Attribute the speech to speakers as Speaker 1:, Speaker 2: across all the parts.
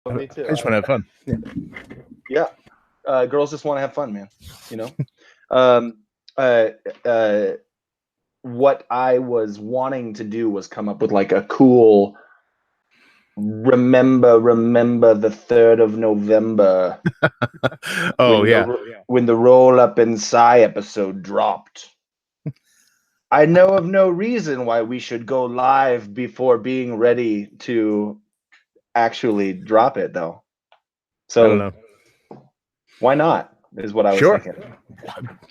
Speaker 1: Me too.
Speaker 2: I just want to have fun.
Speaker 1: Yeah. Girls just want to have fun, man. You know. um, uh, uh, what I was wanting to do was come up with like a cool remember the 3rd of November
Speaker 2: Oh yeah.
Speaker 1: when the Roll Up and Sci episode dropped. I know of no reason why we should go live before being ready to actually drop it, though.
Speaker 2: I don't
Speaker 1: So
Speaker 2: know.
Speaker 1: why not? Is what I was
Speaker 2: Sure.
Speaker 1: thinking.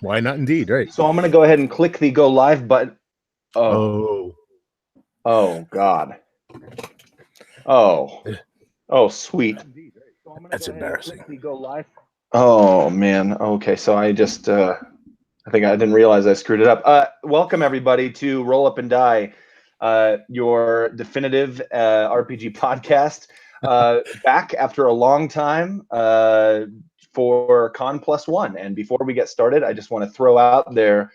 Speaker 2: Why not? Indeed, right?
Speaker 1: So I'm gonna go ahead and click the go live button.
Speaker 2: Oh,
Speaker 1: Oh God. Oh, sweet.
Speaker 2: that's embarrassing.
Speaker 1: Go live. Oh man. Okay, so I just I think I didn't realize I screwed it up. Welcome everybody to Roll Up and Die, your definitive RPG podcast. Back after a long time for Con Plus One. And before we get started, I just want to throw out there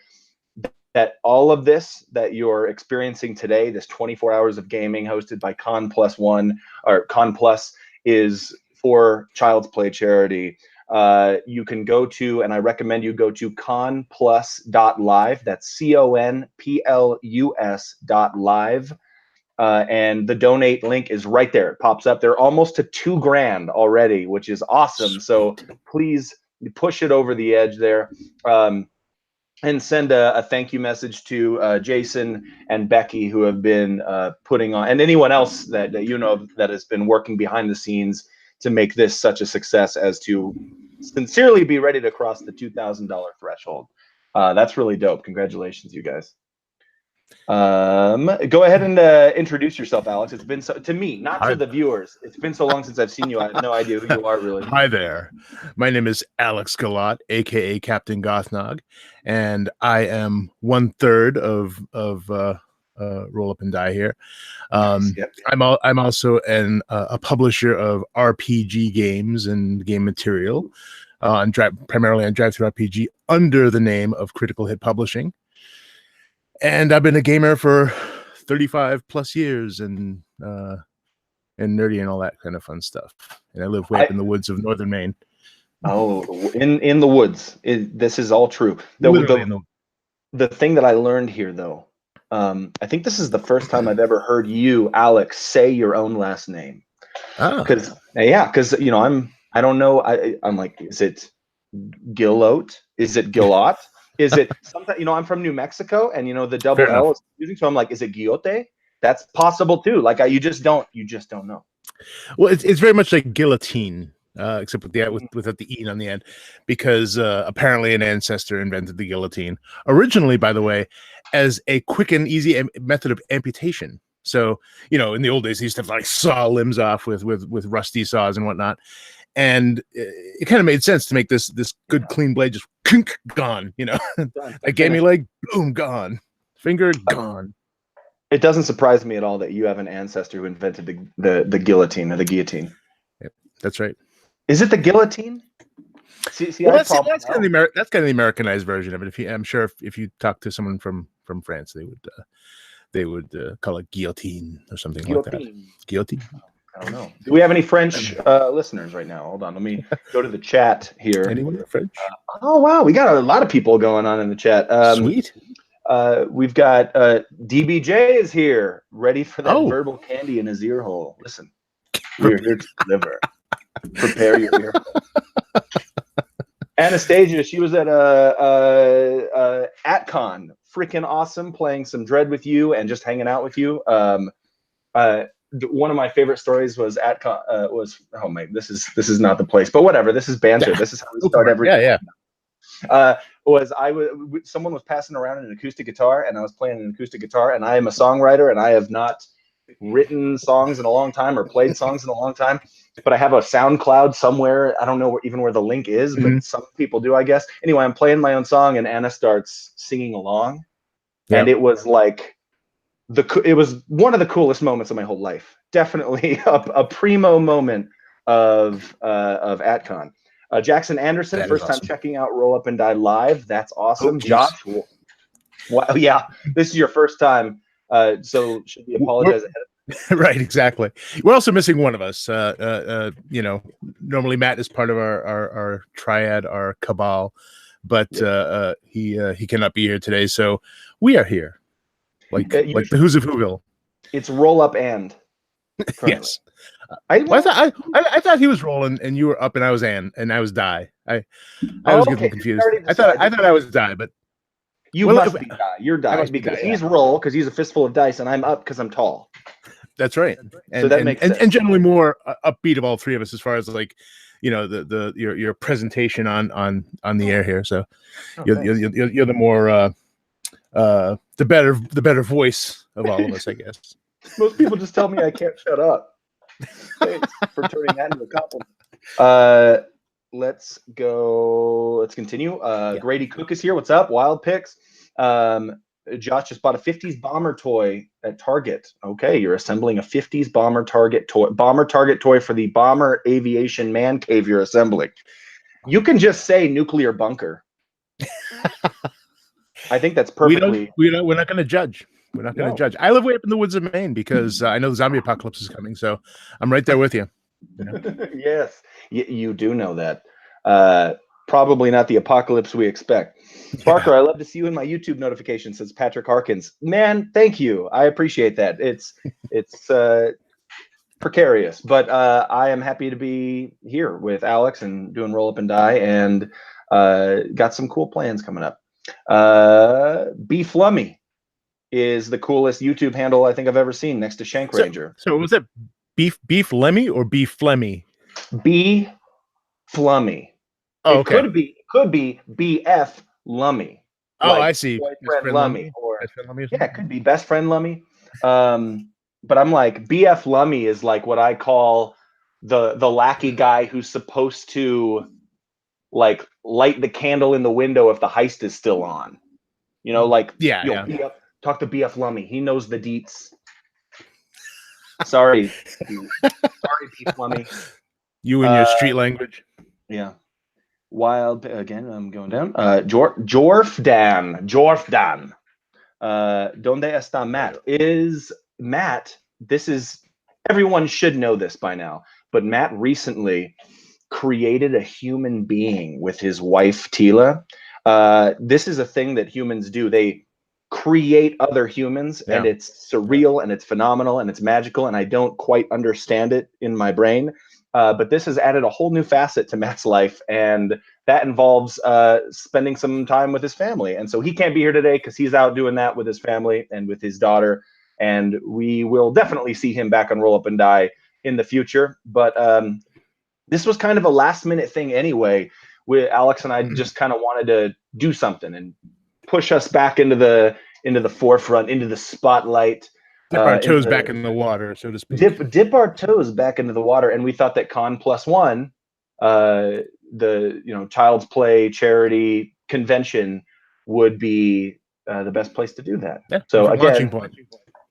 Speaker 1: that all of this that you're experiencing today, this 24 hours of gaming hosted by Con Plus One or Con Plus, is for Child's Play charity. You can go to, and I recommend you go to conplus.live. That's conplus.live. And the donate link is right there. It pops up. They're almost to $2,000 already, which is awesome. So please push it over the edge there. And send a thank you message to Jason and Becky, who have been putting on, and anyone else that you know that has been working behind the scenes to make this such a success as to sincerely be ready to cross the $2,000 threshold. That's really dope. Congratulations, you guys. Go ahead and introduce yourself, Alex. It's been so, to me, not to the viewers. It's been so long since I've seen you. I have no idea who you are, really.
Speaker 2: Hi there. My name is Alex Galat, aka Captain Gothnog, and I am 1/3 of Roll Up and Die here.
Speaker 1: Yep.
Speaker 2: I'm also a publisher of RPG games and game material, primarily on Drive Thru RPG under the name of Critical Hit Publishing. And I've been a gamer for 35 plus years and nerdy and all that kind of fun stuff. And I live way up in the woods of northern Maine.
Speaker 1: Oh, in the woods. This is all true. The thing that I learned here, though, I think this is the first time I've ever heard you, Alex, say your own last name. Because you know, I don't know. I'm like, is it Gillot? Is it Gillot? Is it something? You know, I'm from New Mexico, and you know the double L is confusing. So I'm like, is it Guillote? That's possible too. Like you just don't know.
Speaker 2: Well, it's very much like guillotine, except without the E on the end, because apparently an ancestor invented the guillotine originally, by the way, as a quick and easy method of amputation. So you know, in the old days, they used to have like saw limbs off with rusty saws and whatnot. And it kind of made sense to make this good clean blade just gone, you know. I gave me leg, boom, gone. Finger gone.
Speaker 1: It doesn't surprise me at all that you have an ancestor who invented the guillotine or the guillotine.
Speaker 2: Yep, that's right.
Speaker 1: Is it the guillotine?
Speaker 2: That's kind of the Americanized version of it. I'm sure if you talk to someone from France, they would call it guillotine or something like that. Guillotine.
Speaker 1: I don't know. Do we have any French listeners right now? Hold on. Let me go to the chat here.
Speaker 2: Anyone French?
Speaker 1: Oh, wow. We got a lot of people going on in the chat.
Speaker 2: Sweet.
Speaker 1: We've got DBJ is here, ready for that verbal candy in his ear hole. Listen, we're here to deliver. Prepare your ear hole. Anastasia, she was at AtCon. Freaking awesome, playing some Dread with you and just hanging out with you. One of my favorite stories was this is not the place, but whatever. This is banter. This is how we start every. Someone was passing around an acoustic guitar, and I was playing an acoustic guitar, and I am a songwriter, and I have not written songs in a long time or played songs in a long time, but I have a SoundCloud somewhere. I don't know where the link is, but some people do, I guess. Anyway, I'm playing my own song, and Anna starts singing along, and it was like. It was one of the coolest moments of my whole life. Definitely a primo moment of AtCon. Jackson Anderson, first time checking out Roll Up and Die live. That's awesome. Josh, wow, yeah, this is your first time, so should we apologize ahead
Speaker 2: Right, exactly. We're also missing one of us. Normally Matt is part of our triad, our cabal, but he cannot be here today, so we are here, like the Who's of Whoville.
Speaker 1: It's roll up and currently.
Speaker 2: Yes. I thought he was rolling and you were up and I was die. I was getting confused. I thought I was die, but
Speaker 1: you must be die. You're die because he's roll because he's a fistful of dice, and I'm up because I'm tall.
Speaker 2: That's right. And,
Speaker 1: so that makes sense.
Speaker 2: And generally more upbeat of all three of us as far as like, your presentation on the air here. So you're the more the better voice of all of us, I guess.
Speaker 1: Most people just tell me I can't shut up. Thanks for turning that into a compliment. Let's go. Let's continue. Grady Cook is here. What's up? Wild Picks. Josh just bought a 50s bomber toy at Target. Okay, you're assembling a 50s bomber target toy for the bomber aviation man cave you're assembling. You can just say nuclear bunker. I think that's perfectly.
Speaker 2: We're not going to judge. We're not going to judge. I live way up in the woods of Maine because I know the zombie apocalypse is coming, so I'm right there with you.
Speaker 1: Yes, you do know that. Probably not the apocalypse we expect. Barker, I love to see you in my YouTube notification, says Patrick Harkins. Man, thank you. I appreciate that. It's precarious, but I am happy to be here with Alex and doing Roll Up and Die, and got some cool plans coming up. Beef Lummy is the coolest YouTube handle I think I've ever seen, next to Shank Ranger.
Speaker 2: So was it Beef Lemmy or Beef Flemmy?
Speaker 1: B Flummy.
Speaker 2: Oh,
Speaker 1: okay. It could be BF Lummy.
Speaker 2: Oh,
Speaker 1: like
Speaker 2: I see.
Speaker 1: Boyfriend Lummy, or it could be best friend Lummy. But I'm like, BF Lummy is like what I call the lackey guy who's supposed to like light the candle in the window if the heist is still on. Talk to BF Lummy. He knows the deets. Sorry, BF Lummy.
Speaker 2: You and your street language.
Speaker 1: Yeah. Wild again. I'm going down. Jorfdan. Donde está Matt? Is Matt? This is everyone should know this by now. But Matt recently created a human being with his wife Tila. This is a thing that humans do. They create other humans, and it's surreal and it's phenomenal and it's magical, and I don't quite understand it in my brain. But this has added a whole new facet to Matt's life, and that involves spending some time with his family. And so he can't be here today because he's out doing that with his family and with his daughter. And we will definitely see him back on Roll Up and Die in the future. But this was kind of a last-minute thing anyway. Alex and I just kind of wanted to do something and push us back into the forefront, into the spotlight.
Speaker 2: Dip our toes back in the water, so to speak.
Speaker 1: Dip our toes back into the water, and we thought that Con Plus One, the Child's Play charity convention, would be the best place to do that.
Speaker 2: Yeah,
Speaker 1: so again,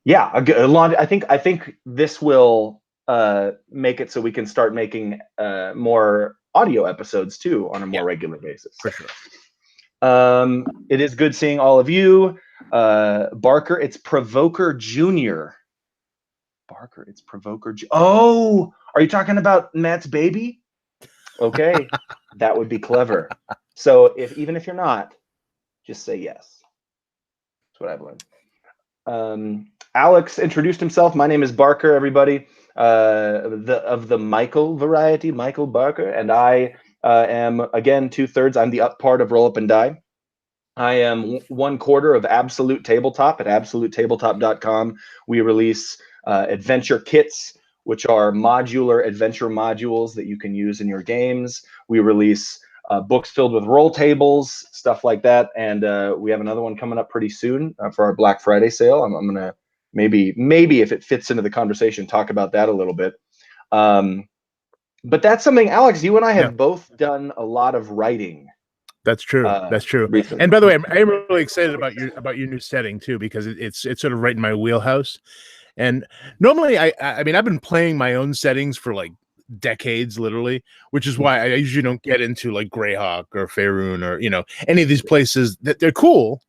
Speaker 2: I
Speaker 1: think this will make it so we can start making more audio episodes too on a more regular basis.
Speaker 2: For sure.
Speaker 1: It is good seeing all of you. Barker, it's Provoker Jr. Barker, it's Provoker. Oh, are you talking about Matt's baby? Okay, that would be clever. So even if you're not, just say yes. That's what I've learned. Alex introduced himself. My name is Barker, everybody. Of the Michael variety, Michael Barker, and I am again 2/3. I'm the up part of Roll Up and Die. I am 1/4 of Absolute Tabletop at absolutetabletop.com. We release adventure kits, which are modular adventure modules that you can use in your games. We release books filled with roll tables, stuff like that. And we have another one coming up pretty soon for our Black Friday sale. I'm going to maybe if it fits into the conversation, talk about that a little bit. But that's something, Alex, you and I have both done a lot of writing.
Speaker 2: That's true. That's true.
Speaker 1: Recently.
Speaker 2: And by the way, I'm really excited about your new setting too, because it's sort of right in my wheelhouse. And normally, I mean, I've been playing my own settings for like decades, literally, which is why I usually don't get into like Greyhawk or Faerun or any of these places that they're cool,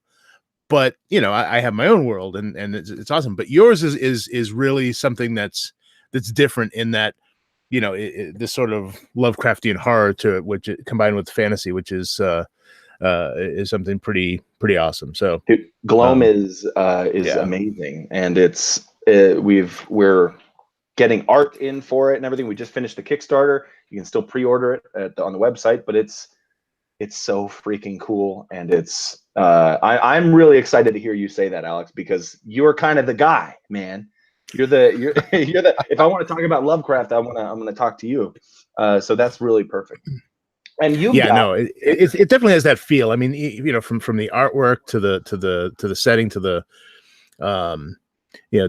Speaker 2: but I have my own world, and it's awesome. But yours is really something that's different in that this sort of Lovecraftian horror to it, which combined with fantasy, which is something pretty awesome. So
Speaker 1: Dude, Gloam is
Speaker 2: yeah.
Speaker 1: amazing, and we're getting art in for it and everything. We just finished the Kickstarter. You can still pre-order it on the website, but it's so freaking cool, and I'm really excited to hear you say that, Alex, because you're kind of the guy, man. You're the if I want to talk about Lovecraft, I'm gonna talk to you. So that's really perfect. And
Speaker 2: it definitely has that feel. I mean, from the artwork to the setting to the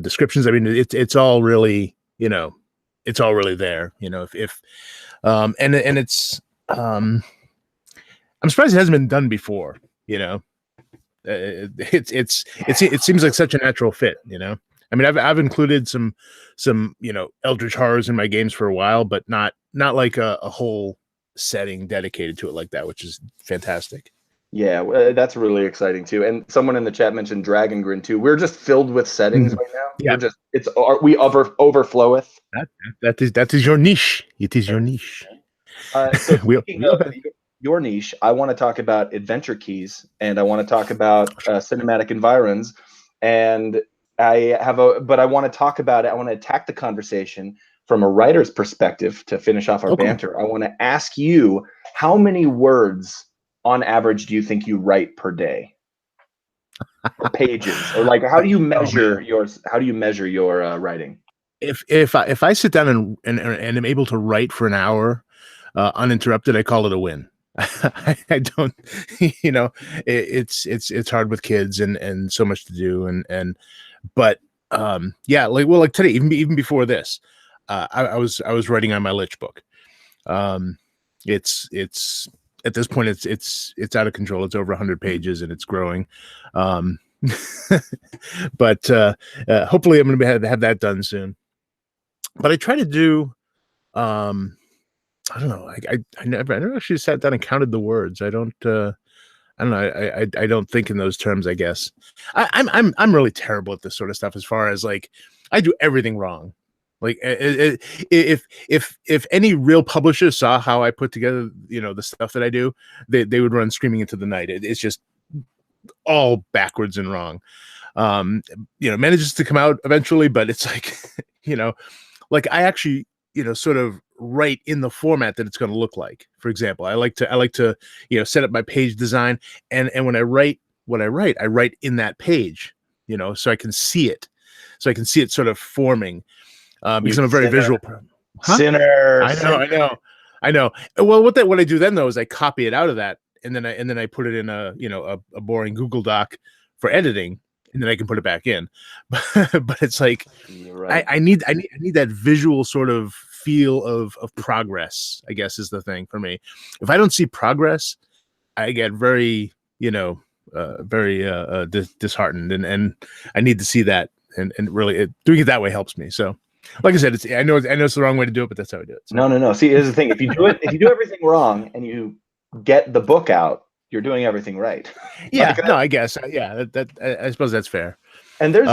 Speaker 2: descriptions. I mean, it's all really it's all really there. If and it's I'm surprised it hasn't been done before. It seems like such a natural fit. I mean, I've included some eldritch horrors in my games for a while, but not like a whole setting dedicated to it like that, which is fantastic.
Speaker 1: Yeah, that's really exciting too. And someone in the chat mentioned Dragon Grin too. We're just filled with settings right now.
Speaker 2: Yeah,
Speaker 1: we overfloweth.
Speaker 2: That is your niche. It is your niche.
Speaker 1: So speaking of your niche, I want to talk about adventure keys, and I want to talk about cinematic environs, and but I want to talk about it. I want to attack the conversation from a writer's perspective to finish off our banter. I want to ask you, how many words on average do you think you write per day, or pages, or like how do you measure your writing?
Speaker 2: If I sit down and am able to write for an hour uninterrupted, I call it a win. I don't, it's hard with kids and so much to do, but like today, even before this, I was writing on my Lich book. It's at this point it's out of control. It's over 100 pages and it's growing. But hopefully I'm going to have that done soon. But I try to do, I don't know. I never actually sat down and counted the words. I don't know. I don't think in those terms, I guess. I'm really terrible at this sort of stuff, as far as like I do everything wrong. Like if any real publisher saw how I put together, the stuff that I do, they would run screaming into the night. It's just all backwards and wrong. Manages to come out eventually, but it's like, like I actually, sort of write in the format that it's going to look like. For example, I like to set up my page design, and when I write what I write in that page, so I can see it, sort of forming. Because I'm a very visual person.
Speaker 1: Sinner.
Speaker 2: I know. Well, what I do then though is I copy it out of that, and then I put it in a boring Google Doc for editing, and then I can put it back in. But it's like right. I need that visual sort of feel of progress, I guess, is the thing for me. If I don't see progress, I get very disheartened, and I need to see that, and really doing it that way helps me. So. Like I said, I know it's the wrong way to do it, but that's how I do it. So.
Speaker 1: No. See, here's the thing: if you do everything wrong and you get the book out, you're doing everything right.
Speaker 2: Yeah, I guess. Yeah, that I suppose that's fair.
Speaker 1: And there's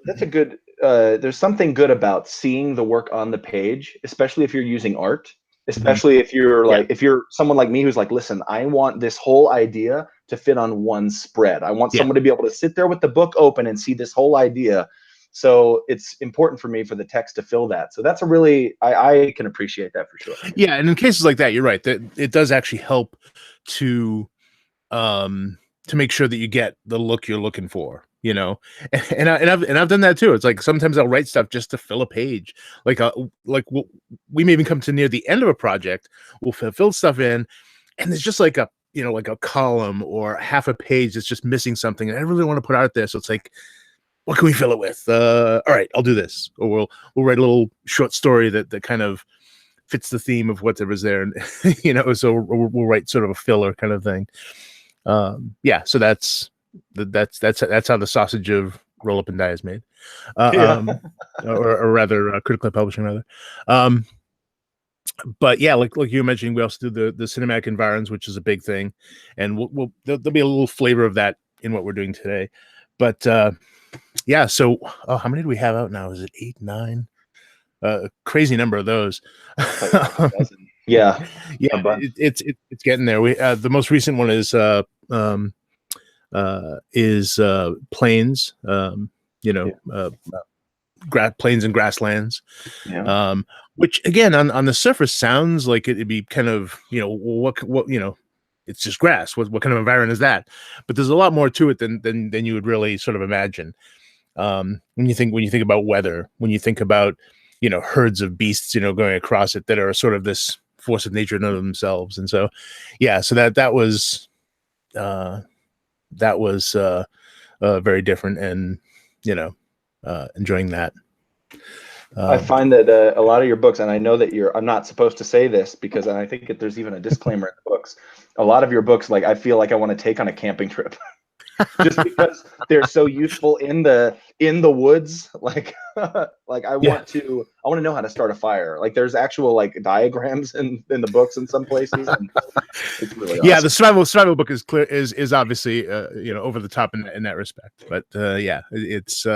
Speaker 1: that's a good. There's something good about seeing the work on the page, especially if you're using art. Especially if you're if you're someone like me who's like, listen, I want this whole idea to fit on one spread. I want someone to be able to sit there with the book open and see this whole idea. So it's important for me for the text to fill that. So that's I can appreciate that for sure.
Speaker 2: Yeah, and in cases like that, you're right. That it does actually help to make sure that you get the look you're looking for. And I've done that too. It's like sometimes I'll write stuff just to fill a page. We may even come to near the end of a project. We'll fill stuff in, and there's just like a column or half a page that's just missing something, and I really want to put out there. So it's like, what can we fill it with? All right, I'll do this. Or we'll write a little short story that kind of fits the theme of whatever's there, and so we'll write sort of a filler kind of thing. So that's how the sausage of Roll Up and Die is made, or rather, Critical Publishing rather. But yeah, like you were mentioning, we also do the cinematic environs, which is a big thing, and there'll be a little flavor of that in what we're doing today. But yeah, so how many do we have out now? Is it 8, 9? Crazy number of those.
Speaker 1: Yeah,
Speaker 2: Yeah,
Speaker 1: a bunch.
Speaker 2: it's getting there. We the most recent one is plains. Plains and grasslands.
Speaker 1: Yeah.
Speaker 2: Which again on the surface sounds like it'd be kind of, what it's just grass. What kind of environment is that? But there's a lot more to it than you would really sort of imagine. When you think about weather, when you think about herds of beasts going across it that are sort of this force of nature in and of themselves. And so so that was very different, and enjoying that.
Speaker 1: I find that a lot of your books, and I know that I'm not supposed to say this because I think that there's even a disclaimer in the books. A lot of your books, like I feel like I want to take on a camping trip. Just because they're so useful in the woods, like I want to know how to start a fire. Like there's actual like diagrams in the books in some places, and it's really awesome.
Speaker 2: The survival book is clear is obviously over the top in that respect, but it's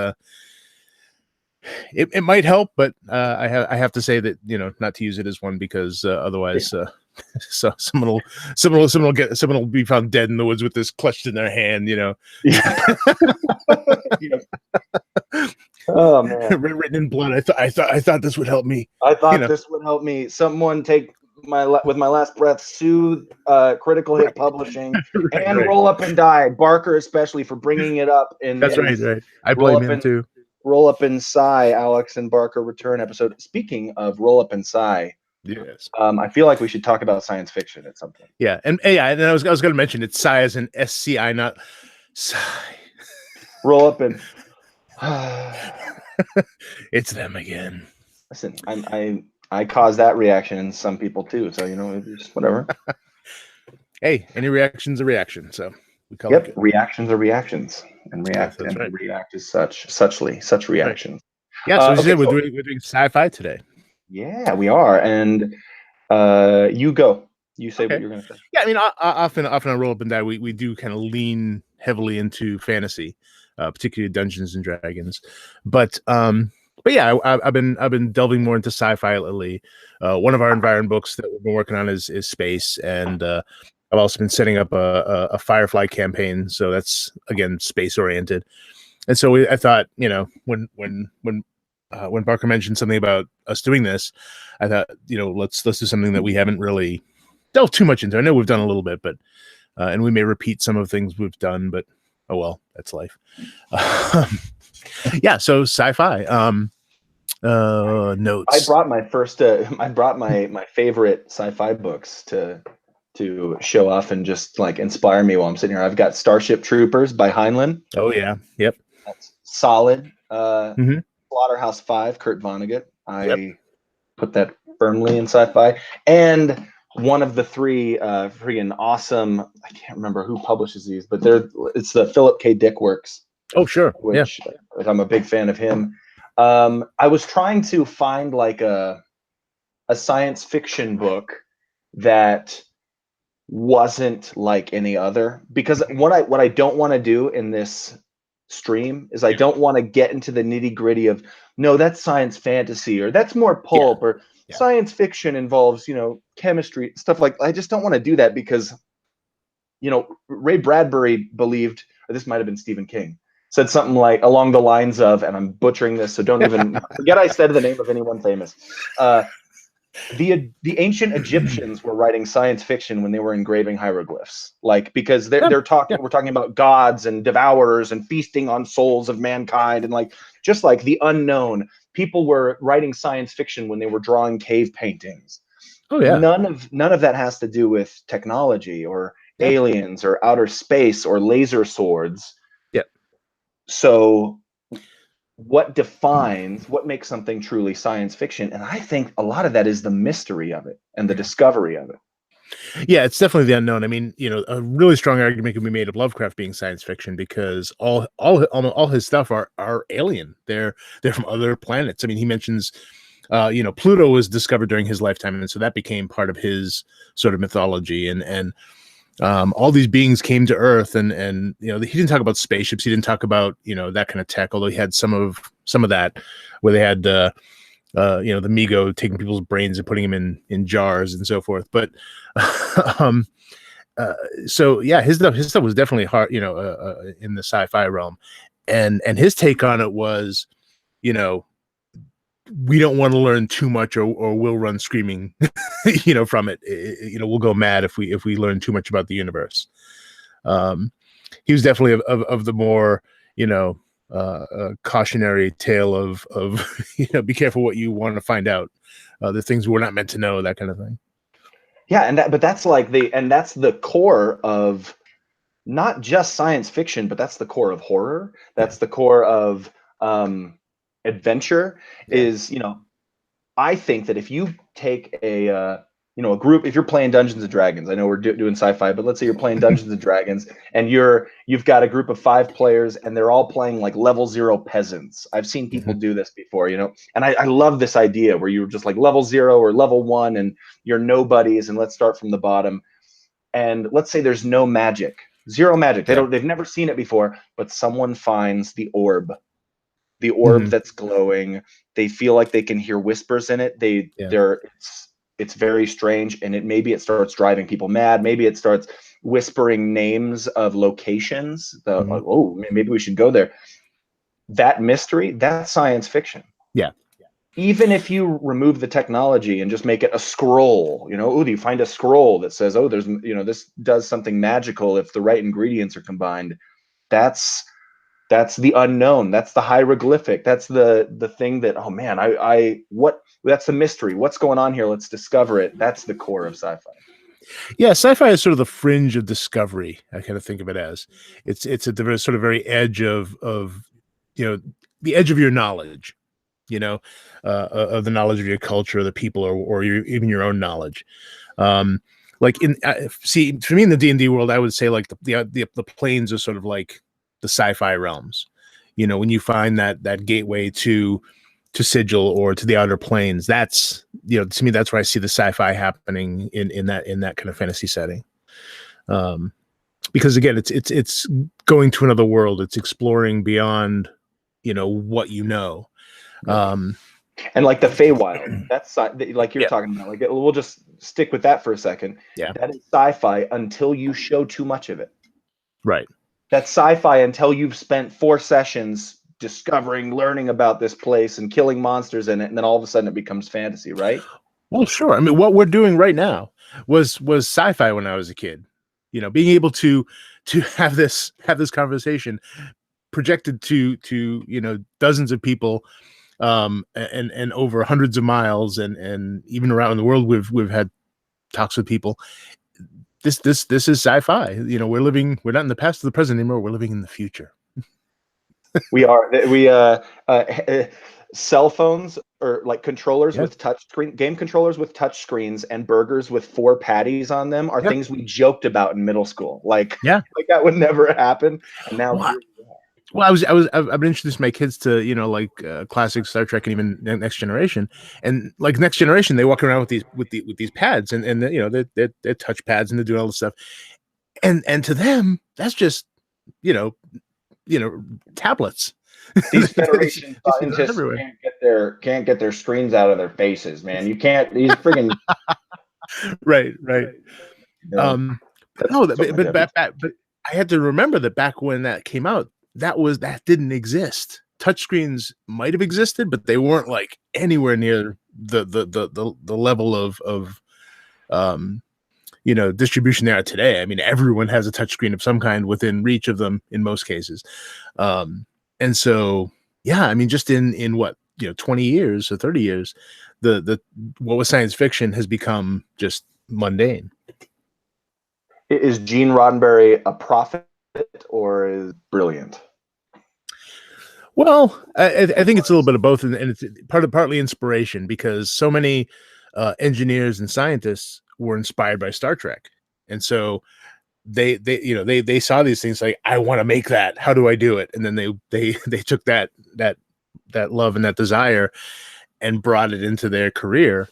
Speaker 2: it might help, but I have to say that not to use it as one, because otherwise so someone will be found dead in the woods with this clutched in their hand,
Speaker 1: Yeah. Oh man,
Speaker 2: written in blood. I thought this would help me.
Speaker 1: I thought this would help me. Someone take with my last breath, soothe Critical Hit Publishing, and Roll Up and Die. Barker especially for bringing it up.
Speaker 2: That's right. I blame him too.
Speaker 1: Roll Up and Sci, Alex and Barker return episode. Speaking of Roll Up and Sci,
Speaker 2: yes,
Speaker 1: I feel like we should talk about science fiction at some point.
Speaker 2: Yeah, and I was going to mention it's Sci as in SCI, not Sci.
Speaker 1: Roll Up and
Speaker 2: it's them again.
Speaker 1: Listen, I cause that reaction in some people too, so just whatever.
Speaker 2: Hey, any reaction's a reaction, so we call
Speaker 1: it. Reactions are reactions, and react is such reactions.
Speaker 2: Right. Yeah, so we're doing sci-fi today.
Speaker 1: Yeah, we are, and you go. You say what you're going to say.
Speaker 2: Yeah, I mean, often on Roll Up and Die, we do kind of lean heavily into fantasy, particularly Dungeons and Dragons, but yeah, I've been delving more into sci-fi lately. One of our environment books that we've been working on is space, and I've also been setting up a Firefly campaign, so that's again space oriented. And so I thought, when Barker mentioned something about us doing this, I thought, let's do something that we haven't really delved too much into. I know we've done a little bit, but and we may repeat some of the things we've done, but oh well, that's life. Yeah, so sci-fi notes.
Speaker 1: I brought my first my favorite sci-fi books to show off and just like inspire me while I'm sitting here. I've got Starship Troopers by Heinlein.
Speaker 2: Oh yeah, yep.
Speaker 1: That's solid. Slaughterhouse 5, Kurt Vonnegut. I put that firmly in sci-fi. And one of the 3 freaking awesome, I can't remember who publishes these, but it's the Philip K. Dick works.
Speaker 2: Oh sure,
Speaker 1: which I'm a big fan of him. I was trying to find like a science fiction book that wasn't like any other, because what I don't want to do in this stream is I don't want to get into the nitty gritty of no, that's science fantasy, or that's more pulp, or science fiction involves chemistry stuff. Like I just don't want to do that, because Ray Bradbury believed, or this might have been Stephen King, said something like along the lines of, and I'm butchering this, so don't even forget I said the name of anyone famous. The ancient Egyptians were writing science fiction when they were engraving hieroglyphs, like because we're talking about gods and devourers and feasting on souls of mankind, and like just like the unknown. People were writing science fiction when they were drawing cave paintings.
Speaker 2: Oh yeah.
Speaker 1: None of that has to do with technology or aliens or outer space or laser swords.
Speaker 2: Yeah.
Speaker 1: So what makes something truly science fiction? And I think a lot of that is the mystery of it and the discovery of it.
Speaker 2: Yeah, it's definitely the unknown. I mean, a really strong argument can be made of Lovecraft being science fiction, because all his stuff are alien. They're from other planets. I mean, he mentions Pluto was discovered during his lifetime, and so that became part of his sort of mythology. And all these beings came to Earth, and he didn't talk about spaceships. He didn't talk about that kind of tech, although he had some of that, where they had the Migo taking people's brains and putting them in jars and so forth. But so yeah, his stuff was definitely hard, in the sci-fi realm, and his take on it was, we don't want to learn too much, or we'll run screaming, from it. We'll go mad if we learn too much about the universe. He was definitely of the more, cautionary tale of be careful what you want to find out, the things we're not meant to know, that kind of thing.
Speaker 1: Yeah, but that's that's the core of not just science fiction, but that's the core of horror. That's the core of adventure. Is I think that if you take a group, if you're playing Dungeons and Dragons, I know we're doing sci-fi, but let's say you're playing Dungeons and Dragons, and you've got a group of 5 players, and they're all playing like level 0 peasants. I've seen people do this before, and I love this idea where you're just like level 0 or level 1, and you're nobodies, and let's start from the bottom. And let's say there's no magic, 0 magic. They've never seen it before, but someone finds the orb that's glowing. They feel like they can hear whispers in it. It's very strange, and maybe it starts driving people mad. Maybe it starts whispering names of locations. Like, oh, maybe we should go there. That mystery, that's science fiction.
Speaker 2: Yeah.
Speaker 1: Even if you remove the technology and just make it a scroll, do you find a scroll that says, oh, there's, this does something magical if the right ingredients are combined. That's the unknown. That's the hieroglyphic. That's the thing that, oh man, that's the mystery. What's going on here? Let's discover it. That's the core of sci-fi.
Speaker 2: Yeah, sci-fi is sort of the fringe of discovery. I kind of think of it as it's at the sort of very edge of the edge of your knowledge, of the knowledge of your culture, the people, or even your own knowledge. Like for me in the D&D world, I would say like the planes are sort of like the sci-fi realms. When you find that gateway to Sigil or to the outer planes, that's to me that's where I see the sci-fi happening in that kind of fantasy setting. Because again, it's going to another world. It's exploring beyond what
Speaker 1: and like the Feywild, that's like you're talking about. Like we'll just stick with that for a second.
Speaker 2: Yeah,
Speaker 1: that is sci-fi until you show too much of it.
Speaker 2: Right.
Speaker 1: That's sci-fi until you've spent 4 sessions discovering, learning about this place and killing monsters in it, and then all of a sudden it becomes fantasy, right?
Speaker 2: Well, sure. I mean, what we're doing right now was sci-fi when I was a kid. Being able to have this conversation projected to dozens of people, and over hundreds of miles, and even around the world we've had talks with people. This is sci-fi. We're not in the past or the present anymore. We're living in the future.
Speaker 1: We cell phones, or like controllers with touch screen, game controllers with touch screens, and burgers with 4 patties on them are things we joked about in middle school. Like that would never happen. And now
Speaker 2: I've been introducing my kids to classic Star Trek and even Next Generation, and like Next Generation, they walk around with these pads, and they're touch pads, and they're doing all this stuff, and to them that's just tablets.
Speaker 1: These Federation scientists can't get their screens out of their faces, man. You can't. These friggin'
Speaker 2: right. But I had to remember that back when that came out, that didn't exist. Touchscreens might have existed, but they weren't like anywhere near the level of distribution they are today. I mean, everyone has a touchscreen of some kind within reach of them in most cases. And so, yeah, I mean, just in what, 20 years or 30 years, the what was science fiction has become just mundane.
Speaker 1: Is Gene Roddenberry a prophet or is brilliant?
Speaker 2: Well, I think it's a little bit of both, and it's partly inspiration, because so many engineers and scientists were inspired by Star Trek, and so they saw these things like, I want to make that. How do I do it? And then they took that love and that desire and brought it into their career.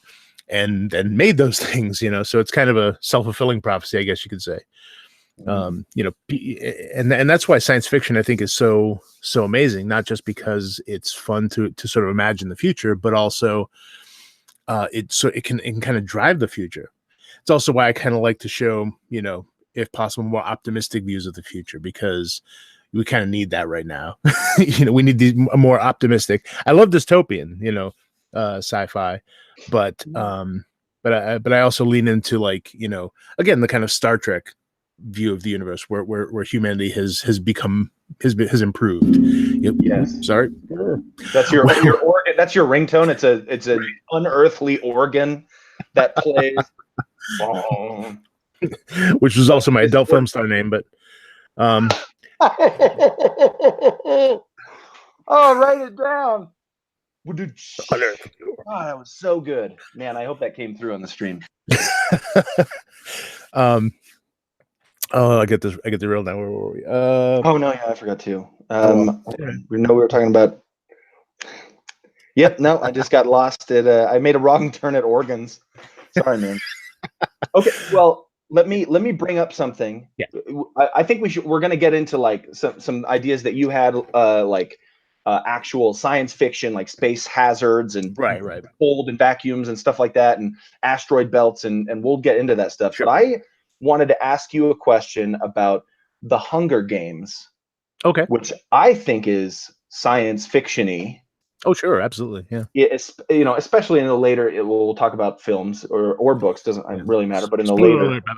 Speaker 2: and made those things, you know. So it's kind of a self-fulfilling prophecy, I guess you could say. You know, and that's why science fiction, I think, is so amazing, not just because it's fun to sort of imagine the future, but also it can kind of drive the future. It's also why I kind of like to show, you know, if possible, more optimistic views of the future, because we kind of need that right now. You know, we need these more optimistic. I love dystopian, you know, sci-fi, but I also lean into, like, you know, again, the kind of Star Trek view of the universe where humanity has become has improved. Yep.
Speaker 1: Yes.
Speaker 2: Sorry.
Speaker 1: That's your organ. That's your ringtone. It's an unearthly organ that plays.
Speaker 2: Which was also my adult film star name, but
Speaker 1: oh, write it down. Oh, that was so good, man. I hope that came through on the stream.
Speaker 2: Oh, I get the real now. Where were we?
Speaker 1: Oh no, yeah, I forgot to. We were talking about. Yep, no, I just got lost at. I made a wrong turn at organs. Sorry, man. Okay, well, let me bring up something.
Speaker 2: Yeah,
Speaker 1: I think we're going to get into like some ideas that you had, like actual science fiction, like space hazards and
Speaker 2: right,
Speaker 1: cold and vacuums and stuff like that, and asteroid belts, and we'll get into that stuff.
Speaker 2: Sure.
Speaker 1: But I wanted to ask you a question about the Hunger Games.
Speaker 2: Okay.
Speaker 1: Which I think is science fiction-y.
Speaker 2: Oh, sure, absolutely, yeah.
Speaker 1: It's, you know, especially in the later, we'll talk about films or books, doesn't really matter. But in the later,
Speaker 2: alert, by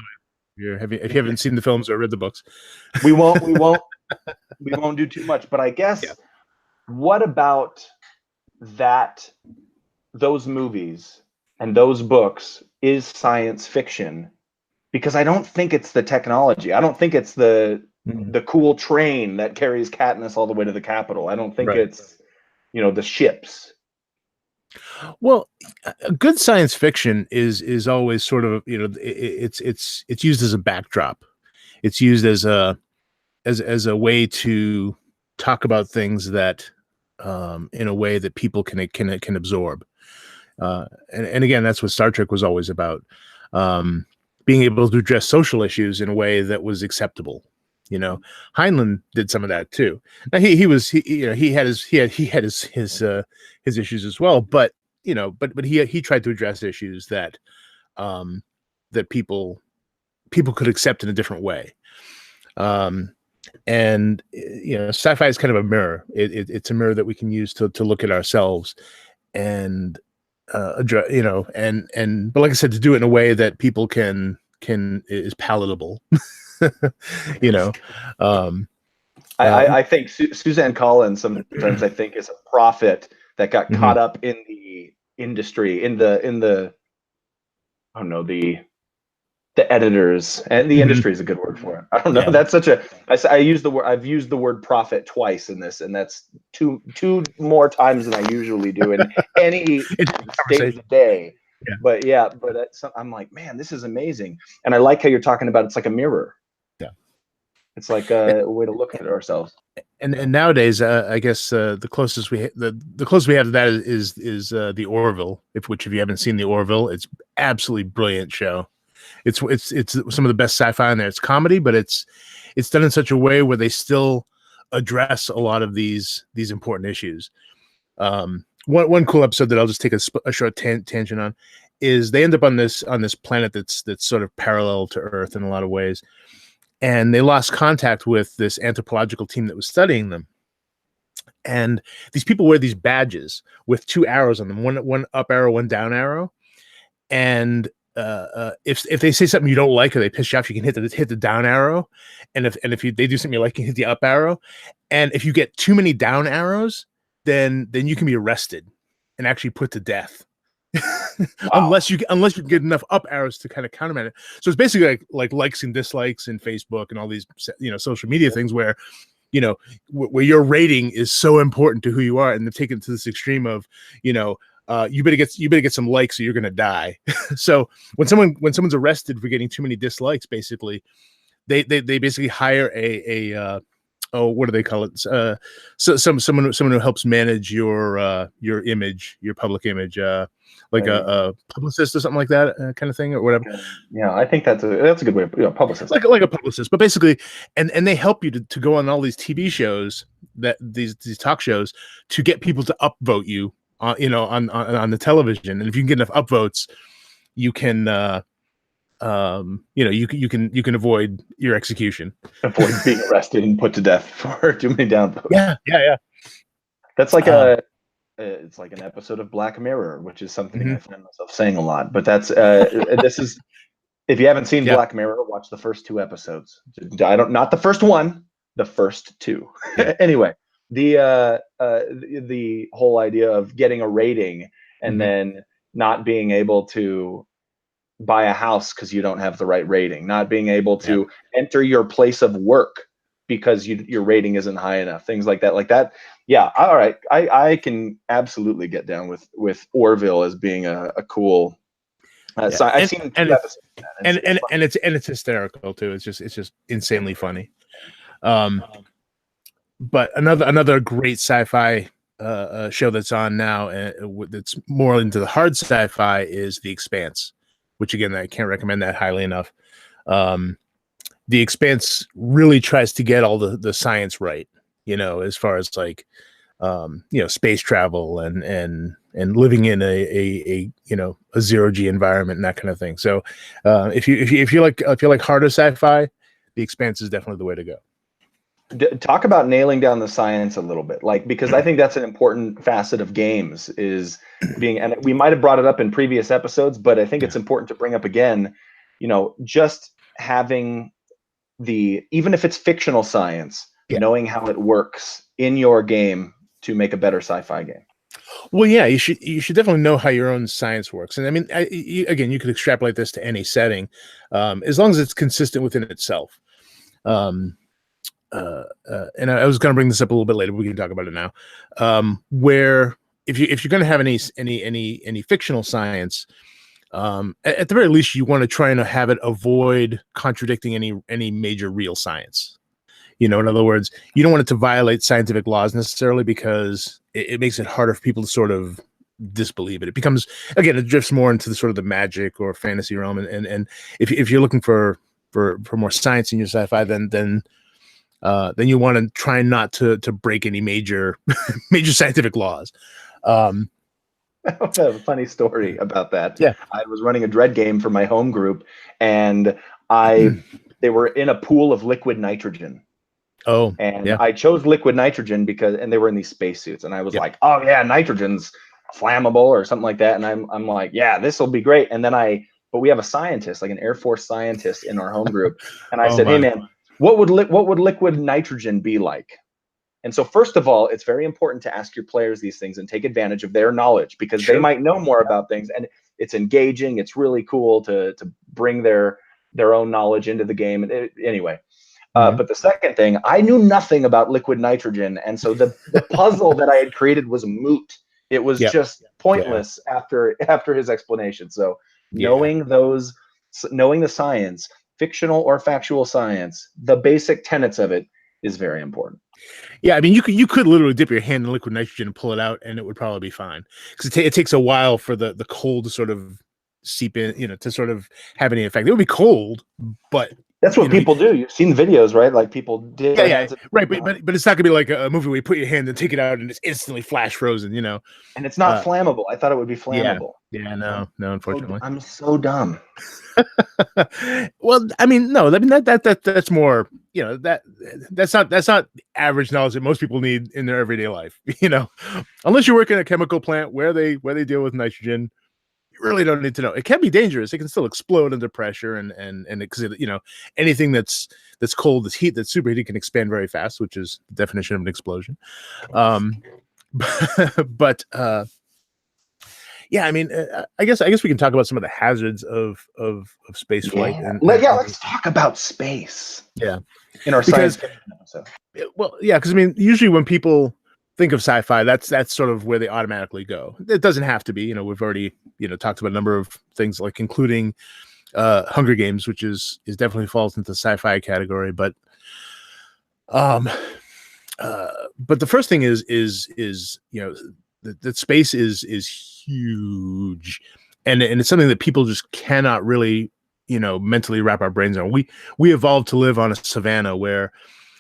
Speaker 2: the way, if you haven't seen the films or read the books,
Speaker 1: we won't do too much. But I guess, what about those movies and those books is science fiction? Because I don't think it's the technology. I don't think it's the cool train that carries Katniss all the way to the Capitol. I don't think it's, you know, the ships.
Speaker 2: Well, a good science fiction is always sort of, you know, it's used as a backdrop. It's used as a way to talk about things that in a way that people can absorb. And again, that's what Star Trek was always about. Being able to address social issues in a way that was acceptable. You know, Heinlein did some of that too. Now he had his issues as well, but you know, but he tried to address issues that that people could accept in a different way. And you know, sci-fi is kind of a mirror. It's a mirror that we can use to look at ourselves and address, you know, and but like I said, to do it in a way that people can is palatable. You know,
Speaker 1: I think Suzanne Collins sometimes, I think, is a prophet that got caught up in the industry, in the I don't know, the editors, and the industry is a good word for it. I don't know. That's such a I've used the word prophet twice in this, and that's two more times than I usually do in any state of the day. Yeah. But I'm like, man, this is amazing, and I like how you're talking about it's like a mirror.
Speaker 2: Yeah,
Speaker 1: it's like a way to look at ourselves.
Speaker 2: And nowadays, I guess the closest we have to that is the Orville. If you haven't seen the Orville, it's absolutely brilliant show. It's some of the best sci-fi in there. It's comedy, but it's done in such a way where they still address a lot of these important issues. One cool episode that I'll just take a short tangent on is they end up on this planet that's sort of parallel to Earth in a lot of ways, and they lost contact with this anthropological team that was studying them. And these people wear these badges with two arrows on them, one up arrow, one down arrow, and if they say something you don't like or they piss you off, you can hit the down arrow, and if they do something you like, you can hit the up arrow. And if you get too many down arrows, then you can be arrested and actually put to death. unless you get enough up arrows to kind of countermand it. So it's basically like likes and dislikes in Facebook and all these, you know, social media things where, you know, where your rating is so important to who you are, and they've taken it to this extreme of, you know, you better get some likes or you're gonna die. So when someone's arrested for getting too many dislikes, basically, they basically hire a what do they call it? So someone who helps manage your image, your public image, like a publicist or something like that, kind of thing, or whatever.
Speaker 1: Yeah, I think that's a good way of publicist.
Speaker 2: Like a publicist, but basically, and they help you to go on all these TV shows, that these talk shows, to get people to upvote you, on the television. And if you can get enough upvotes, you can you can avoid your execution,
Speaker 1: avoid being arrested and put to death for too many downvotes.
Speaker 2: Yeah.
Speaker 1: That's like it's like an episode of Black Mirror, which is something I find myself saying a lot. But that's this is, if you haven't seen Black Mirror, watch the first 2 episodes. Not the first one, the first 2. Anyway, the whole idea of getting a rating and then not being able to buy a house because you don't have the right rating, not being able to enter your place of work because your rating isn't high enough, things like that. Yeah, all right, I can absolutely get down with Orville as being a cool. So I've seen 2 episodes,
Speaker 2: and it's hysterical too. It's just insanely funny. But another great sci-fi show that's on now, that's more into the hard sci-fi, is The Expanse, which again, I can't recommend that highly enough. The Expanse really tries to get all the science right, as far as like, space travel and living in a 0G environment and that kind of thing. So if you like harder sci-fi, The Expanse is definitely the way to go.
Speaker 1: Talk about nailing down the science a little bit, because I think that's an important facet of games, is being, and we might have brought it up in previous episodes, but I think it's important to bring up again, just having even if it's fictional science, knowing how it works in your game to make a better sci-fi game.
Speaker 2: Well, yeah, you should definitely know how your own science works. And I mean, again, you could extrapolate this to any setting, as long as it's consistent within itself. And I was going to bring this up a little bit later. We can talk about it now. Where if you're going to have any fictional science, at the very least, you want to try and have it avoid contradicting any major real science. In other words, you don't want it to violate scientific laws necessarily, because it makes it harder for people to sort of disbelieve it. It becomes, again, it drifts more into the sort of the magic or fantasy realm. And if you're looking for more science in your sci-fi, then you want to try not to break any major scientific laws. I
Speaker 1: have a funny story about that.
Speaker 2: Yeah,
Speaker 1: I was running a Dread game for my home group, and they were in a pool of liquid nitrogen.
Speaker 2: Oh,
Speaker 1: and I chose liquid nitrogen and they were in these spacesuits, and I was like, oh yeah, nitrogen's flammable or something like that, and I'm like, yeah, this will be great. And then but we have a scientist, like an Air Force scientist, in our home group, and I said, hey man, what would liquid nitrogen be like? And so first of all, it's very important to ask your players these things and take advantage of their knowledge, because they might know more about things, and it's engaging. It's really cool to bring their own knowledge into the game. And anyway, but the second thing, I knew nothing about liquid nitrogen, and so the puzzle that I had created was moot. It was just pointless after his explanation. So knowing the science, fictional or factual science, the basic tenets of it is very important.
Speaker 2: Yeah, I mean, you could literally dip your hand in liquid nitrogen and pull it out, and it would probably be fine, because it takes a while for the cold to sort of seep in, to sort of have any effect. It would be cold, but
Speaker 1: that's what people do. You've seen videos, right? Like people did.
Speaker 2: Right. But it's not gonna be like a movie where you put your hand and take it out and it's instantly flash frozen,
Speaker 1: And it's not flammable. I thought it would be flammable.
Speaker 2: Yeah, no, unfortunately.
Speaker 1: I'm so dumb.
Speaker 2: Well, I mean, no, I mean that's more, that's not average knowledge that most people need in their everyday life, unless you work in a chemical plant where they deal with nitrogen. Really don't need to know. It can be dangerous. It can still explode under pressure, and because anything that's cold, that's heat, that's superheated, can expand very fast, which is the definition of an explosion. But yeah, I mean, I guess we can talk about some of the hazards of space flight.
Speaker 1: Let's talk about space.
Speaker 2: Yeah,
Speaker 1: in our science fiction episode.
Speaker 2: Well, yeah, because I mean, usually when people think of sci-fi, that's sort of where they automatically go. It doesn't have to be. We've already talked about a number of things, like including Hunger Games, which is definitely falls into the sci-fi category. But but the first thing is that space is huge, and it's something that people just cannot really mentally wrap our brains on. We evolved to live on a savanna where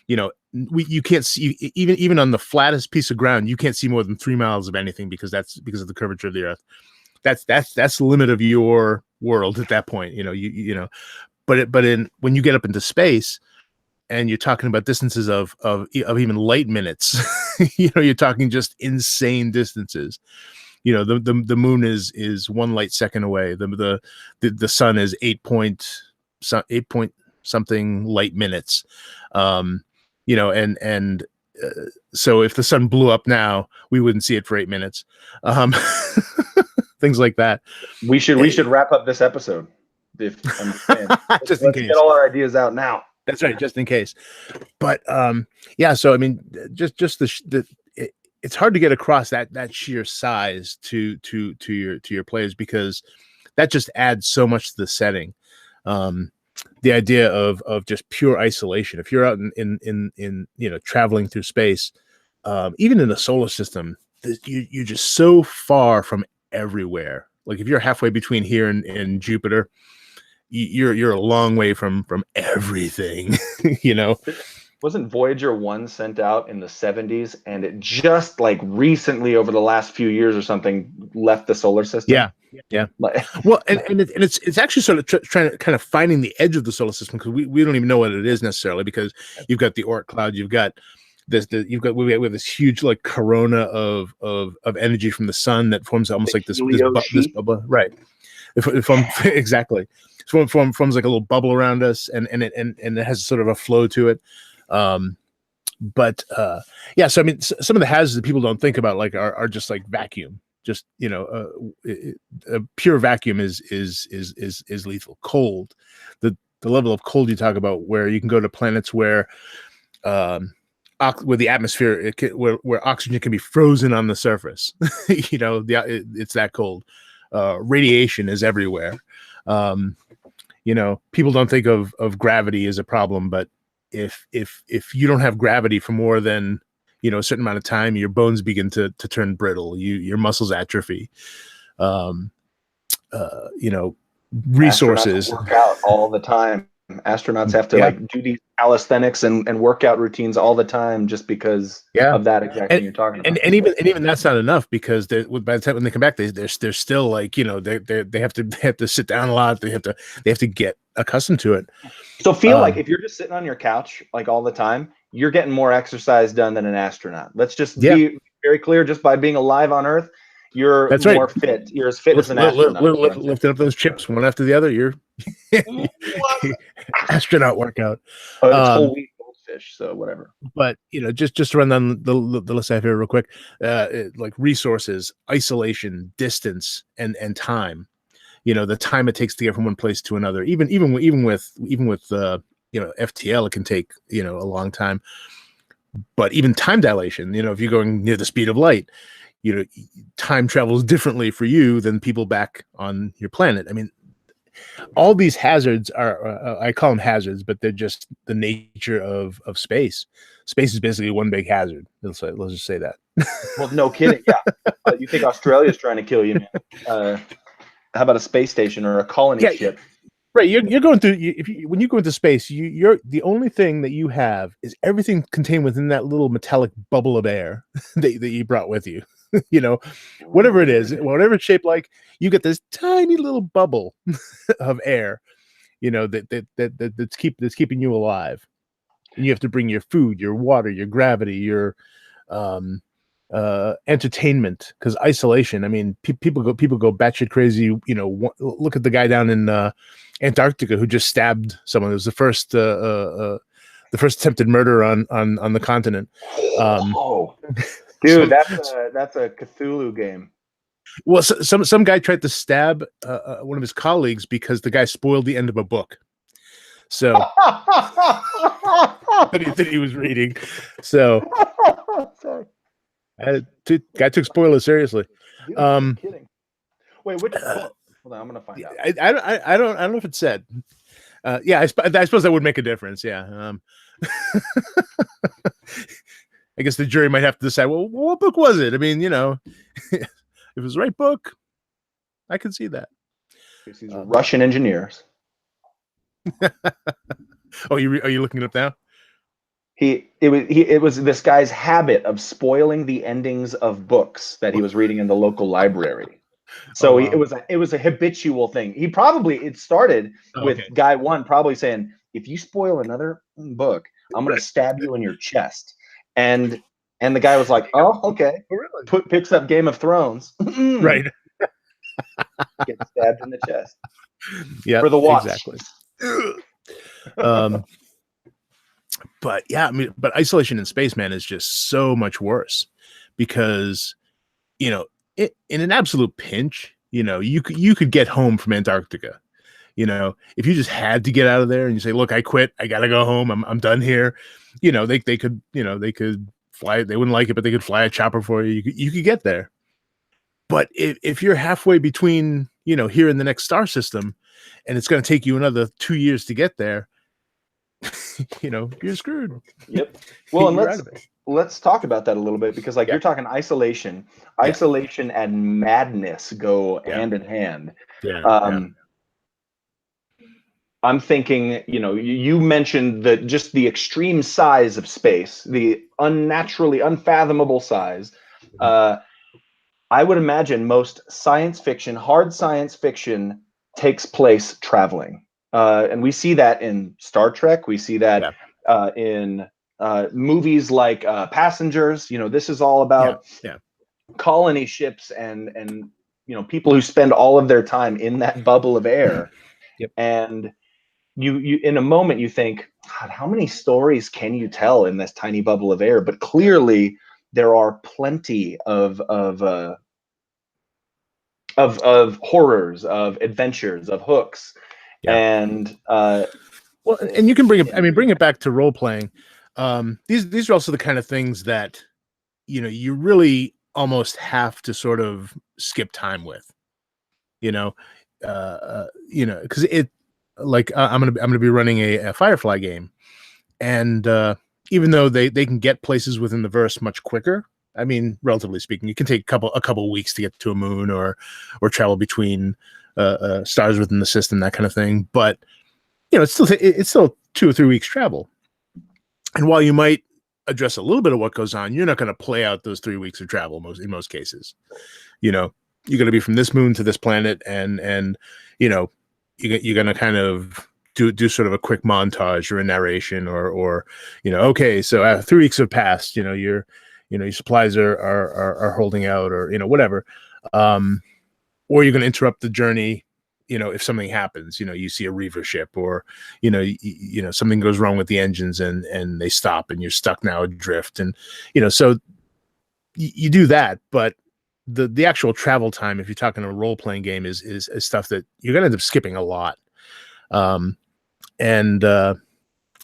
Speaker 2: you can't see, even on the flattest piece of ground, you can't see more than 3 miles of anything because of the curvature of the earth. That's the limit of your world at that point. But when you get up into space and you're talking about distances of even light minutes, you're talking just insane distances. The moon is 1 light second away. The sun is 8 point something light minutes. So if the sun blew up now, we wouldn't see it for 8 minutes. Things like that.
Speaker 1: We should wrap up this episode. If I'm saying.
Speaker 2: Just in case.
Speaker 1: Get all our ideas out now.
Speaker 2: That's right, just in case. But yeah, so I mean, just it's hard to get across that sheer size to your players, because that just adds so much to the setting. The idea of just pure isolation. If you're out in traveling through space, even in the solar system, you're just so far from everywhere. Like if you're halfway between here and Jupiter, you're a long way from everything.
Speaker 1: Wasn't Voyager 1 sent out in the 70s, and it just like recently over the last few years or something left the solar system?
Speaker 2: Yeah. Well, and it's actually sort of trying to kind of finding the edge of the solar system, because we don't even know what it is necessarily, because you've got the Oort cloud, you've got we have this huge like corona of energy from the sun that forms almost like this bubble, right? Exactly. It forms like a little bubble around us, and it has sort of a flow to it. Yeah, so I mean, some of the hazards that people don't think about are just like vacuum. Just a pure vacuum is lethal. Cold, the level of cold you talk about, where you can go to planets where the atmosphere where oxygen can be frozen on the surface. It's that cold. Radiation is everywhere. People don't think of gravity as a problem, but if you don't have gravity for more than a certain amount of time, your bones begin to turn brittle. Your muscles atrophy. Resources
Speaker 1: work out all the time. Astronauts have to do these calisthenics and workout routines all the time just because of that exact thing you're talking about.
Speaker 2: And even that's not enough, because by the time when they come back, they're still like they have to sit down a lot. They have to get accustomed to it.
Speaker 1: So feel like if you're just sitting on your couch like all the time, you're getting more exercise done than an astronaut. Let's just be very clear. Just by being alive on Earth, you're more fit. You're as fit as an astronaut.
Speaker 2: Lifting up those chips one after the other, you're astronaut workout.
Speaker 1: It's whole wheat goldfish, so whatever.
Speaker 2: But just to run down the list I have here real quick, like resources, isolation, distance, and time. The time it takes to get from one place to another. Even with FTL, it can take a long time. But even time dilation, if you're going near the speed of light, time travels differently for you than people back on your planet. I mean, all these hazards are I call them hazards, but they're just the nature of space. Space is basically one big hazard. Let's just say that.
Speaker 1: Well, no kidding. Yeah, you think Australia's trying to kill you, man? How about a space station or a colony ship?
Speaker 2: Right, you're going through. When you go into space, you're the only thing that you have is everything contained within that little metallic bubble of air that you brought with you. Whatever it is, whatever it's shaped like, you get this tiny little bubble of air, that's keeping you alive. And you have to bring your food, your water, your gravity, your entertainment, because isolation. I mean, people go batshit crazy. Look at the guy down in Antarctica who just stabbed someone. It was the first attempted murder on the continent.
Speaker 1: Dude, that's a Cthulhu game.
Speaker 2: Well, some guy tried to stab one of his colleagues because the guy spoiled the end of a book. So that he was reading. So
Speaker 1: sorry.
Speaker 2: Guy took spoilers seriously.
Speaker 1: Dude, kidding. Wait, which book? Hold on, I'm gonna find out.
Speaker 2: I don't know if it said. I suppose that would make a difference. Yeah. I guess the jury might have to decide, well, what book was it? I mean, if it was the right book, I could see that.
Speaker 1: These Russian engineers.
Speaker 2: Oh, are you looking it up now?
Speaker 1: It was this guy's habit of spoiling the endings of books that he was reading in the local library. So
Speaker 2: wow.
Speaker 1: it was a habitual thing. It started with guy one probably saying, if you spoil another book, I'm going to stab you in your chest. And the guy was like, oh, okay.
Speaker 2: Really?
Speaker 1: Picks up Game of Thrones.
Speaker 2: Right.
Speaker 1: Gets stabbed in the chest.
Speaker 2: Yeah,
Speaker 1: for the watch.
Speaker 2: Exactly. But yeah, I mean, but isolation in space, man, is just so much worse because, in an absolute pinch, you could get home from Antarctica. If you just had to get out of there and you say, look, I quit, I gotta go home, I'm done here. They could fly. They wouldn't like it, but they could fly a chopper for you. You could get there. But if you're halfway between, here in the next star system, and it's going to take you another 2 years to get there, you're screwed.
Speaker 1: Yep. Well, and let's talk about that a little bit because, you're talking isolation. Isolation and madness go hand in hand.
Speaker 2: Yeah.
Speaker 1: I'm thinking, you mentioned just the extreme size of space, the unnaturally unfathomable size. I would imagine most hard science fiction takes place traveling. And we see that in Star Trek. We see that in movies like Passengers. This is all about colony ships and people who spend all of their time in that bubble of air.
Speaker 2: Yep.
Speaker 1: And you in a moment you think, God, how many stories can you tell in this tiny bubble of air? But clearly there are plenty of horrors, of adventures, of hooks. And
Speaker 2: well, and you can bring it back to role playing. These are also the kind of things that you really almost have to sort of skip time with, because I'm gonna be running a Firefly game, and even though they can get places within the verse much quicker, I mean, relatively speaking, it can take a couple weeks to get to a moon or travel between stars within the system, that kind of thing. But it's still 2 or 3 weeks travel. And while you might address a little bit of what goes on, you're not going to play out those 3 weeks of travel in most cases. You're going to be from this moon to this planet, and you're going to kind of do sort of a quick montage or a narration or okay, so 3 weeks have passed. Your supplies are holding out, or whatever. Or you're going to interrupt the journey. If something happens, you see a reaver ship, or something goes wrong with the engines and they stop and you're stuck now adrift, and so you do that. But the actual travel time, if you're talking a role playing game, is stuff that you're going to end up skipping a lot. Some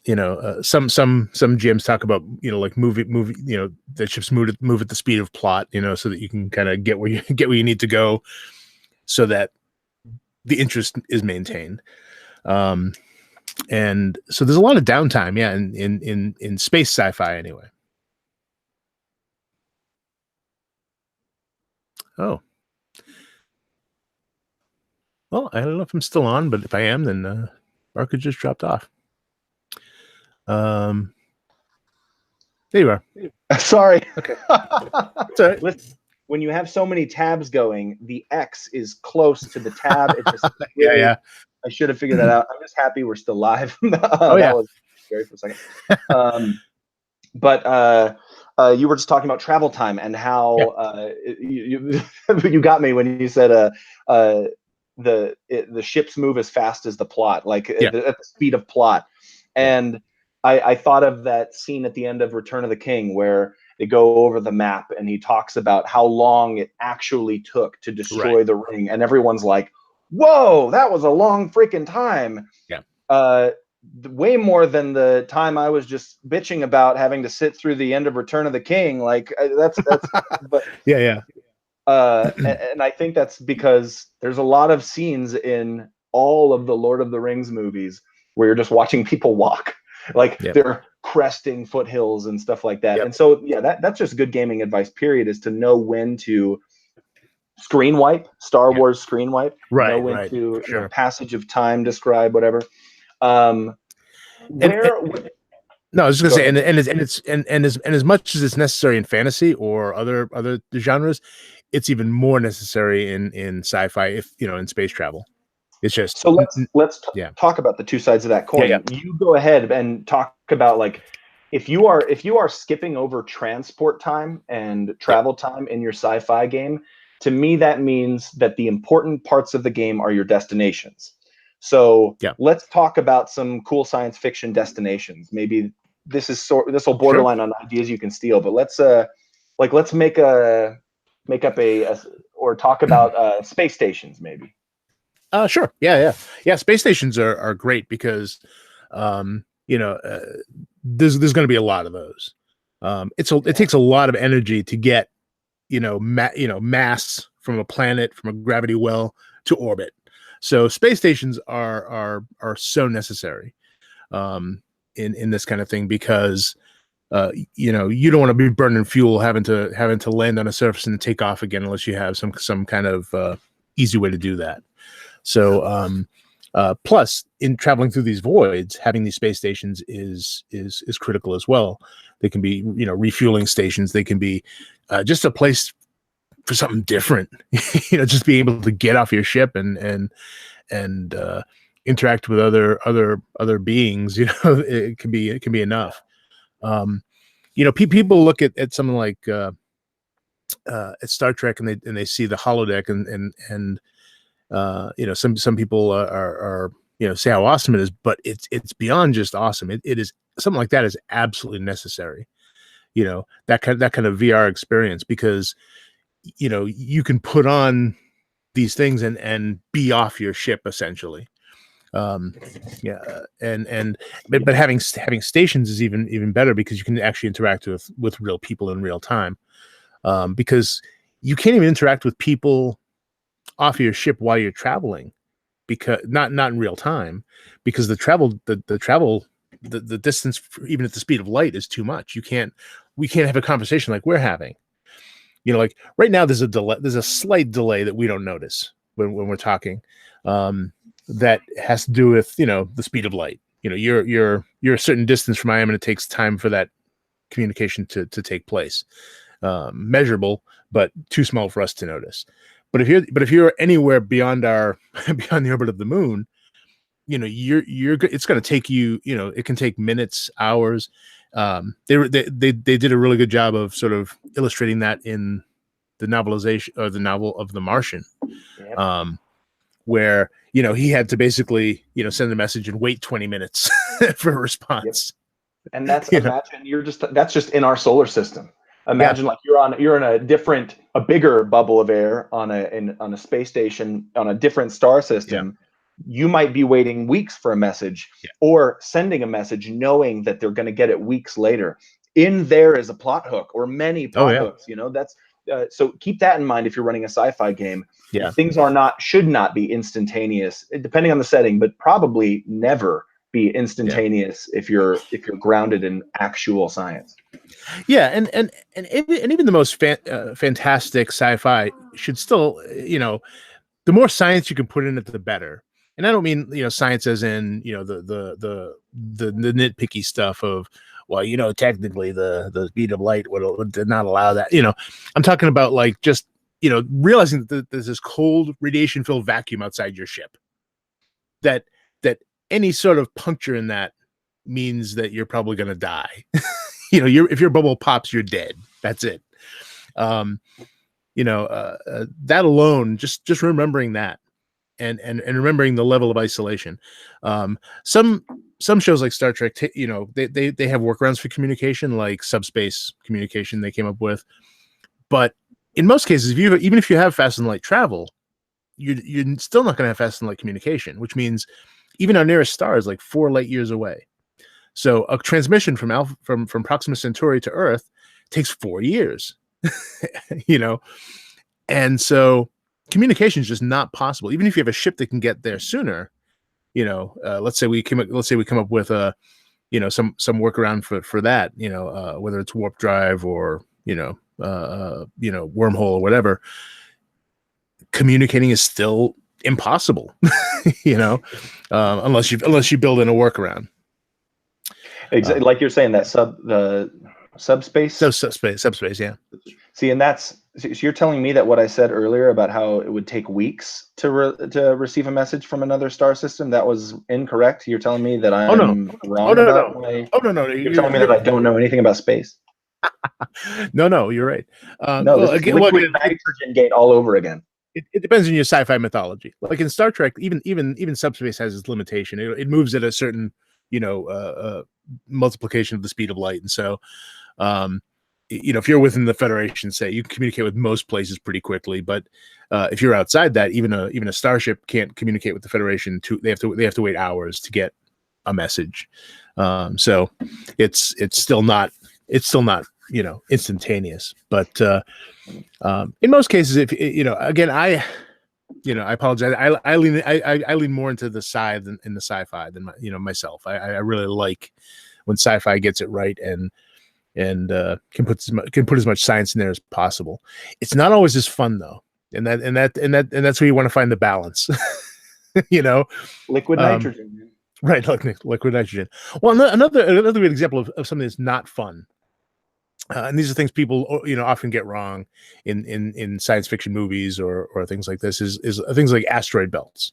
Speaker 2: GMs talk about like movie the ships move at the speed of plot, so that you can kind of get where you need to go, so that the interest is maintained. And so there's a lot of downtime, in space sci-fi anyway. Oh, well, I don't know if I'm still on, but if I am, then Barker just dropped off. There you are.
Speaker 1: Sorry.
Speaker 2: Okay.
Speaker 1: Sorry. Listen, when you have so many tabs going, the X is close to the tab. It just really, I should have figured that out. I'm just happy we're still live. That was scary for a second. But you were just talking about travel time and how you got me when you said the ships move as fast as the plot, like at the speed of plot. And I thought of that scene at the end of Return of the King where they go over the map and he talks about how long it actually took to destroy the ring, and everyone's like, whoa, that was a long freaking time. Way more than the time I was just bitching about having to sit through the end of Return of the King. Like that's but and I think that's because there's a lot of scenes in all of the Lord of the Rings movies where you're just watching people walk. Like they're cresting foothills and stuff like that.
Speaker 2: Yep.
Speaker 1: And so, yeah, that's just good gaming advice, period, is to know when to screen wipe, Star Wars screen wipe, know when
Speaker 2: Right,
Speaker 1: to,
Speaker 2: sure.
Speaker 1: passage of time, describe, whatever.
Speaker 2: And
Speaker 1: Where,
Speaker 2: no, I was just gonna
Speaker 1: go
Speaker 2: say,
Speaker 1: ahead.
Speaker 2: and as much as it's necessary in fantasy or other genres, it's even more necessary in sci-fi, if in space travel. It's just
Speaker 1: So let's
Speaker 2: yeah,
Speaker 1: talk about the two sides of that
Speaker 2: yeah.
Speaker 1: coin. You go ahead and talk about, like, if you are skipping over transport time and travel time in your sci-fi game, to me that means that the important parts of the game are your destinations. So
Speaker 2: Yeah.
Speaker 1: let's talk about some cool science fiction destinations. Maybe this will
Speaker 2: Sure.
Speaker 1: borderline on ideas you can steal, but let's make up or talk about space stations maybe.
Speaker 2: Sure. Yeah. Space stations are great because, um, there's going to be a lot of those. It takes a lot of energy to get, mass from a planet, from a gravity well to orbit. So space stations are so necessary, in this kind of thing, because, you don't want to be burning fuel having to land on a surface and take off again unless you have some kind of easy way to do that. So, plus in traveling through these voids, having these space stations is critical as well. They can be, refueling stations. They can be just a place for something different. Just being able to get off your ship and interact with other beings. It can be enough. People look at something like at Star Trek, and they see the holodeck, and some people are say how awesome it is, but it's beyond just awesome. It is something like that is absolutely necessary. That kind of VR experience, because you can put on these things and be off your ship essentially. um yeah and but having stations is even better, because you can actually interact with real people in real time, because you can't even interact with people off your ship while you're traveling, because not in real time, because the distance, even at the speed of light, is too much. We can't have a conversation like we're having. Like right now there's a slight delay that we don't notice when we're talking, that has to do with the speed of light. You're a certain distance from I am, and it takes time for that communication to take place, measurable, but too small for us to notice. But if you're anywhere beyond beyond the orbit of the moon, it's going to take you. It can take minutes, hours. They did a really good job of sort of illustrating that in the novelization, or the novel of The Martian,
Speaker 1: Yep.
Speaker 2: Where he had to basically send a message and wait 20 minutes for a response.
Speaker 1: And imagine that's just in our solar system. Imagine like you're in a bigger bubble of air on a space station on a different star system. You might be waiting weeks for a message, or sending a message knowing that they're going to get it weeks later. In there is a plot hook, or many plot hooks. That's so keep that in mind if you're running a sci-fi game. Things should not be instantaneous, depending on the setting, but probably never be instantaneous if you're grounded in actual science.
Speaker 2: And even the most fantastic sci-fi should still, the more science you can put in it, the better. And I don't mean science as in the nitpicky stuff of, well, technically the speed of light would not allow that. I'm talking about, like, just realizing that there's this cold radiation filled vacuum outside your ship, that any sort of puncture in that means that you're probably going to die. If your bubble pops, you're dead. That's it. That alone, just remembering that, and remembering the level of isolation. Some shows like Star Trek, they have workarounds for communication, like subspace communication they came up with. But in most cases, even if you have fast and light travel, you're still not going to have fast and light communication, which means even our nearest star is like 4 light years away. So a transmission from Proxima Centauri to Earth takes 4 years. And so communication is just not possible. Even if you have a ship that can get there sooner, let's say we come up with a some workaround for that, whether it's warp drive or wormhole or whatever. Communicating is still impossible, unless you build in a workaround.
Speaker 1: Exactly, like you're saying, that subspace.
Speaker 2: Subspace, yeah.
Speaker 1: See, and so you're telling me that what I said earlier about how it would take weeks to receive a message from another star system, that was incorrect. You're telling me that I'm wrong about my.
Speaker 2: Oh no,
Speaker 1: you're telling me that I don't know anything about space.
Speaker 2: No, you're right.
Speaker 1: No, this is liquid nitrogen gate all over again.
Speaker 2: It depends on your sci-fi mythology. Like in Star Trek, even subspace has its limitation. It moves at a certain multiplication of the speed of light, and so if you're within the Federation, say, you can communicate with most places pretty quickly. But if you're outside that, even a starship can't communicate with the Federation. They have to wait hours to get a message. So it's still not instantaneous. But in most cases, if again, I apologize. I lean more into the sci than in the sci-fi than myself. I really like when sci-fi gets it right and can put as much science in there as possible. It's not always as fun though, and that's where you want to find the balance.
Speaker 1: Liquid nitrogen,
Speaker 2: right? Like liquid nitrogen. Well, another good example of something that's not fun. And these are things people often get wrong in science fiction movies or things like this is things like asteroid belts.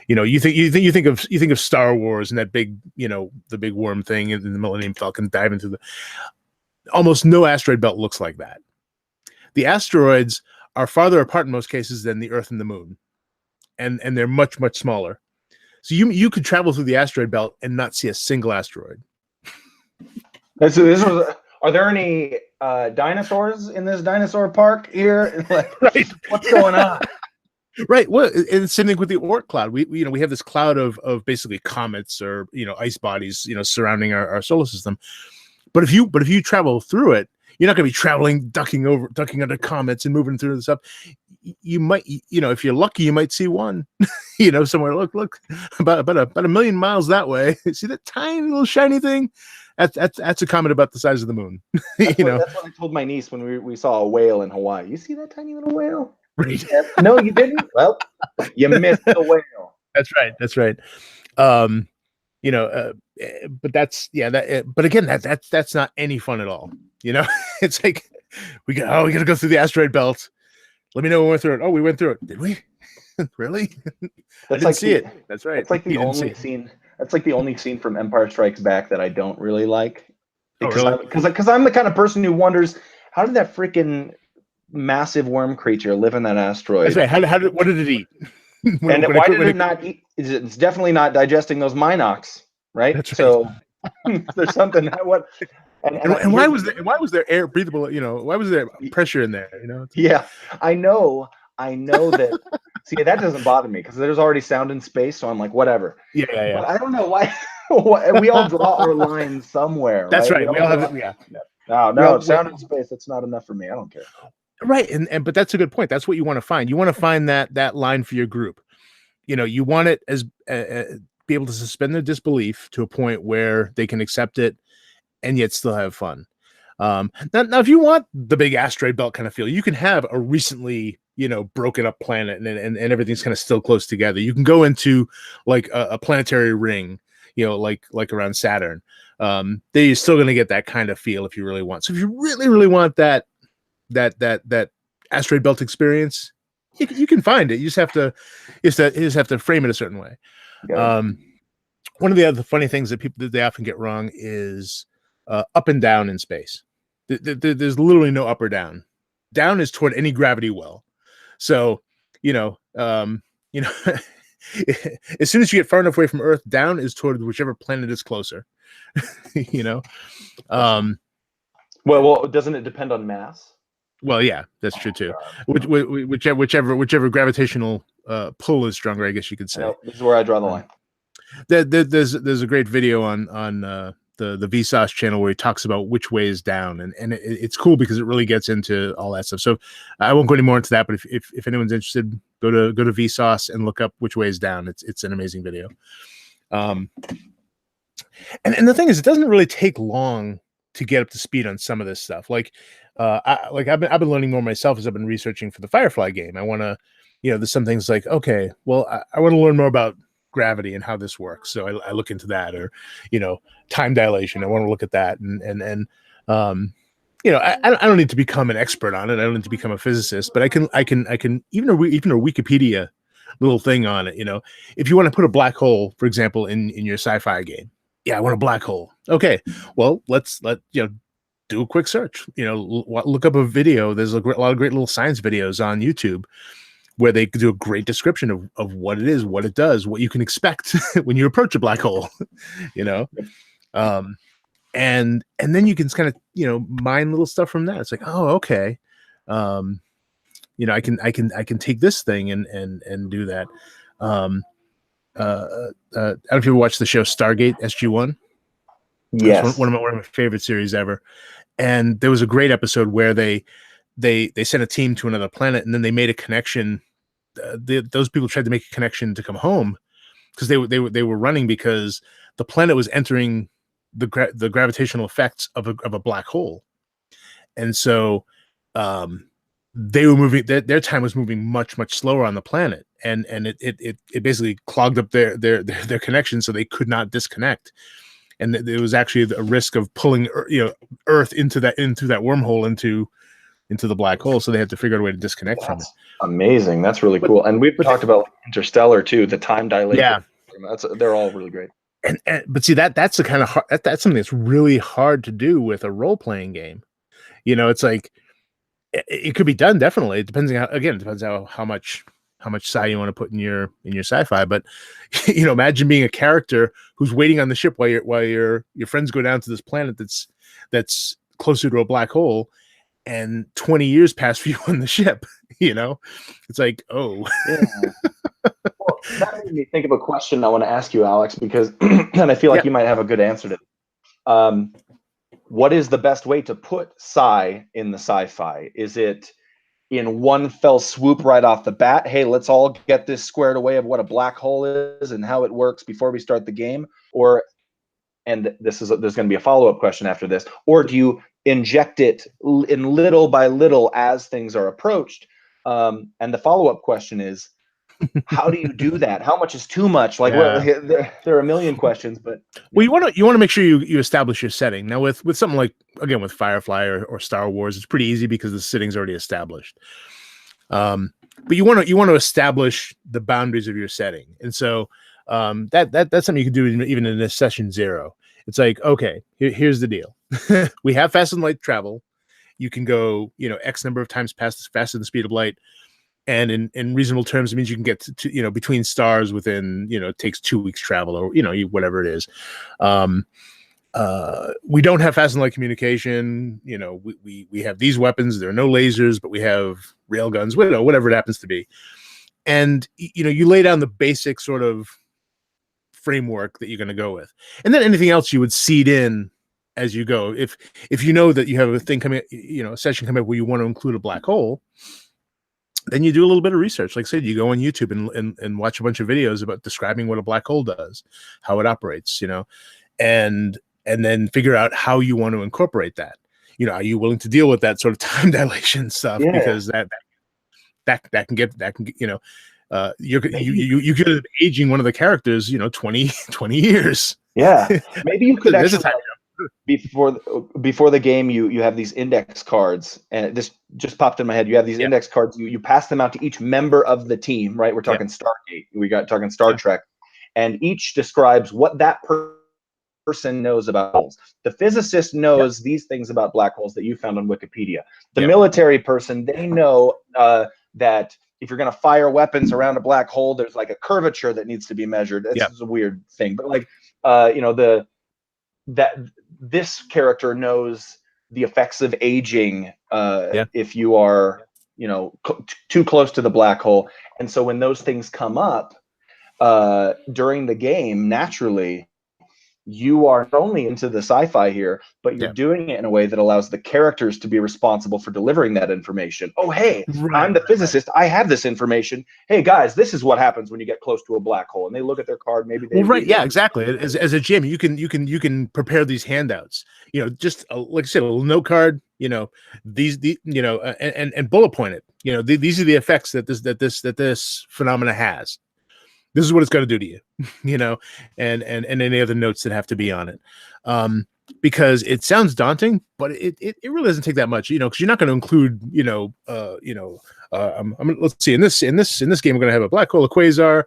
Speaker 2: You think of Star Wars and that big the big worm thing in the Millennium Falcon diving through almost no asteroid belt looks like that. The asteroids are farther apart in most cases than the Earth and the Moon, and they're much smaller. So you could travel through the asteroid belt and not see a single asteroid.
Speaker 1: Are there any dinosaurs in this dinosaur park here?
Speaker 2: Right.
Speaker 1: What's going on?
Speaker 2: Right. Well, and same thing with the Oort cloud. We have this cloud of basically comets or ice bodies surrounding our solar system. But if you travel through it, you're not going to be traveling, ducking under comets and moving through the stuff. You might, if you're lucky, you might see one, somewhere. Look, about a million miles that way. See that tiny little shiny thing? That's a comet about the size of the moon.
Speaker 1: That's what I told my niece when we saw a whale in Hawaii. You see that tiny little whale?
Speaker 2: Right.
Speaker 1: No, you didn't. Well, you missed the whale.
Speaker 2: That's right. But but again, that's not any fun at all. It's like we gotta go through the asteroid belt. Let me know when we're through it. Oh, we went through it. Did we? Really? I didn't see it. That's right.
Speaker 1: It's like the only scene. That's like the only scene from Empire Strikes Back that I don't really like. Because I'm the kind of person who wonders, how did that freaking massive worm creature live in that asteroid?
Speaker 2: That's right. What did it eat?
Speaker 1: Why did it not eat? It's definitely not digesting those Minox, right? That's right. So there's something. And
Speaker 2: why was there air breathable? Why was there pressure in there?
Speaker 1: Yeah, I know that. See, that doesn't bother me because there's already sound in space, so I'm like, whatever.
Speaker 2: Yeah.
Speaker 1: But I don't know why. We all draw our line somewhere.
Speaker 2: That's
Speaker 1: right.
Speaker 2: We all have it. Yeah.
Speaker 1: No, sound in space. That's not enough for me. I don't care.
Speaker 2: Right, but that's a good point. That's what you want to find. You want to find that line for your group. You want it as be able to suspend their disbelief to a point where they can accept it and yet still have fun. Now, if you want the big asteroid belt kind of feel, you can have a recently broken up planet and everything's kind of still close together. You can go into like a planetary ring, like around Saturn. Then you're still going to get that kind of feel if you really want. So if you really want that asteroid belt experience, you can find it. You just have to frame it a certain way. Yeah. One of the other funny things that they often get wrong is up and down in space. There's literally no up or down. Down is toward any gravity well. So as soon as you get far enough away from Earth, down is toward whichever planet is closer.
Speaker 1: Well, doesn't it depend on mass?
Speaker 2: Well, yeah, that's true too. Whichever gravitational pull is stronger, I guess you could say.
Speaker 1: This is where I draw the line.
Speaker 2: There's a great video on the Vsauce channel where he talks about which way is down, and it's cool because it really gets into all that stuff. So I won't go any more into that, but if anyone's interested, go to Vsauce and look up which way is down. It's an amazing video. And the thing is, it doesn't really take long to get up to speed on some of this stuff. Like, I've been learning more myself as I've been researching for the Firefly game. I want to, there's some things like, okay, well, I want to learn more about gravity and how this works. So I look into that, or, time dilation. I want to look at that, and I don't need to become an expert on it. I don't need to become a physicist, but I can even a Wikipedia little thing on it. If you want to put a black hole, for example, in your sci-fi game, yeah, I want a black hole. Okay, well, let's do a quick search. Look up a video. There's a lot of great little science videos on YouTube where they do a great description of what it is, what it does, what you can expect when you approach a black hole. And then you can kind of mine little stuff from that. It's like, oh, okay, I can take this thing and do that. I don't know if you ever watched the show Stargate SG-1.
Speaker 1: Yes,
Speaker 2: it's one of my favorite series ever. And there was a great episode where they sent a team to another planet, and then they made a connection. Those people tried to make a connection to come home because they were running because the planet was entering the gravitational effects of a black hole, and so they were moving. Their time was moving much slower on the planet, and it basically clogged up their connection, so they could not disconnect. And there was actually a risk of pulling Earth into that wormhole into the black hole, so they had to figure out a way to disconnect from it.
Speaker 1: Amazing. That's really cool. And we've talked about Interstellar too, the time dilation. Yeah, they're all really great.
Speaker 2: But see, that's the kind of that's something that's really hard to do with a role-playing game. It's like it could be done, definitely. It depends on how much sci you want to put in your sci-fi. But imagine being a character who's waiting on the ship while your friends go down to this planet that's closer to a black hole, and 20 years pass for you on the ship. It's like, oh.
Speaker 1: Yeah. Well, that made me think of a question I want to ask you, Alex, because and I feel like you might have a good answer to it. What is the best way to put sci in the sci-fi? Is it in one fell swoop right off the bat? Hey, let's all get this squared away of what a black hole is and how it works before we start the game. And there's going to be a follow-up question after this. Or do you inject it in little by little as things are approached? And the follow-up question is, how do you do that? How much is too much? Like, well, there are a million questions, but
Speaker 2: well, you want to make sure you establish your setting. Now, with something like, again, with Firefly or Star Wars, it's pretty easy because the setting's already established. But you want to establish the boundaries of your setting, and so that's something you can do even in a session 0. It's like, okay, here's the deal. We have fast and light travel. You can go X number of times faster than the speed of light. And in reasonable terms, it means you can get to between stars within, it takes 2 weeks travel, or, whatever it is. We don't have fast and light communication. We have these weapons. There are no lasers, but we have rail guns, whatever it happens to be. And, you lay down the basic sort of framework that you're going to go with. And then anything else you would seed in as you go. If you know that you have a thing coming, a session coming up where you want to include a black hole, then you do a little bit of research. Like I said, you go on YouTube and watch a bunch of videos about describing what a black hole does, how it operates, and then figure out how you want to incorporate that. Are you willing to deal with that sort of time dilation stuff? Yeah. Because that can get you could aging one of the characters, 20 years.
Speaker 1: Yeah, maybe you could actually. Before the game, you have these index cards, and this just popped in my head. You have these index cards. You pass them out to each member of the team, right? We're talking Stargate. We got talking Star Trek, and each describes what that person knows about holes. The physicist knows these things about black holes that you found on Wikipedia. The military person, they know that if you're going to fire weapons around a black hole, there's like a curvature that needs to be measured. It's a weird thing, but like this character knows the effects of aging if you are too close to the black hole. And so when those things come up during the game, naturally you are not only into the sci-fi here, but you're
Speaker 2: Yeah.
Speaker 1: doing it in a way that allows the characters to be responsible for delivering that information. Oh, hey,
Speaker 2: Right.
Speaker 1: I'm the physicist. I have this information. Hey, guys, this is what happens when you get close to a black hole. And they look at their card, maybe they
Speaker 2: Well, right,
Speaker 1: read it.
Speaker 2: yeah, exactly. As a GM, you can prepare these handouts. Just like I said, a little note card. And bullet point it. These are the effects that this phenomena has. This is what it's going to do to you. And any other notes that have to be on it. Because it sounds daunting, but it really doesn't take that much, because you're not going to include, let's see, in this game, we're going to have a black hole, a quasar.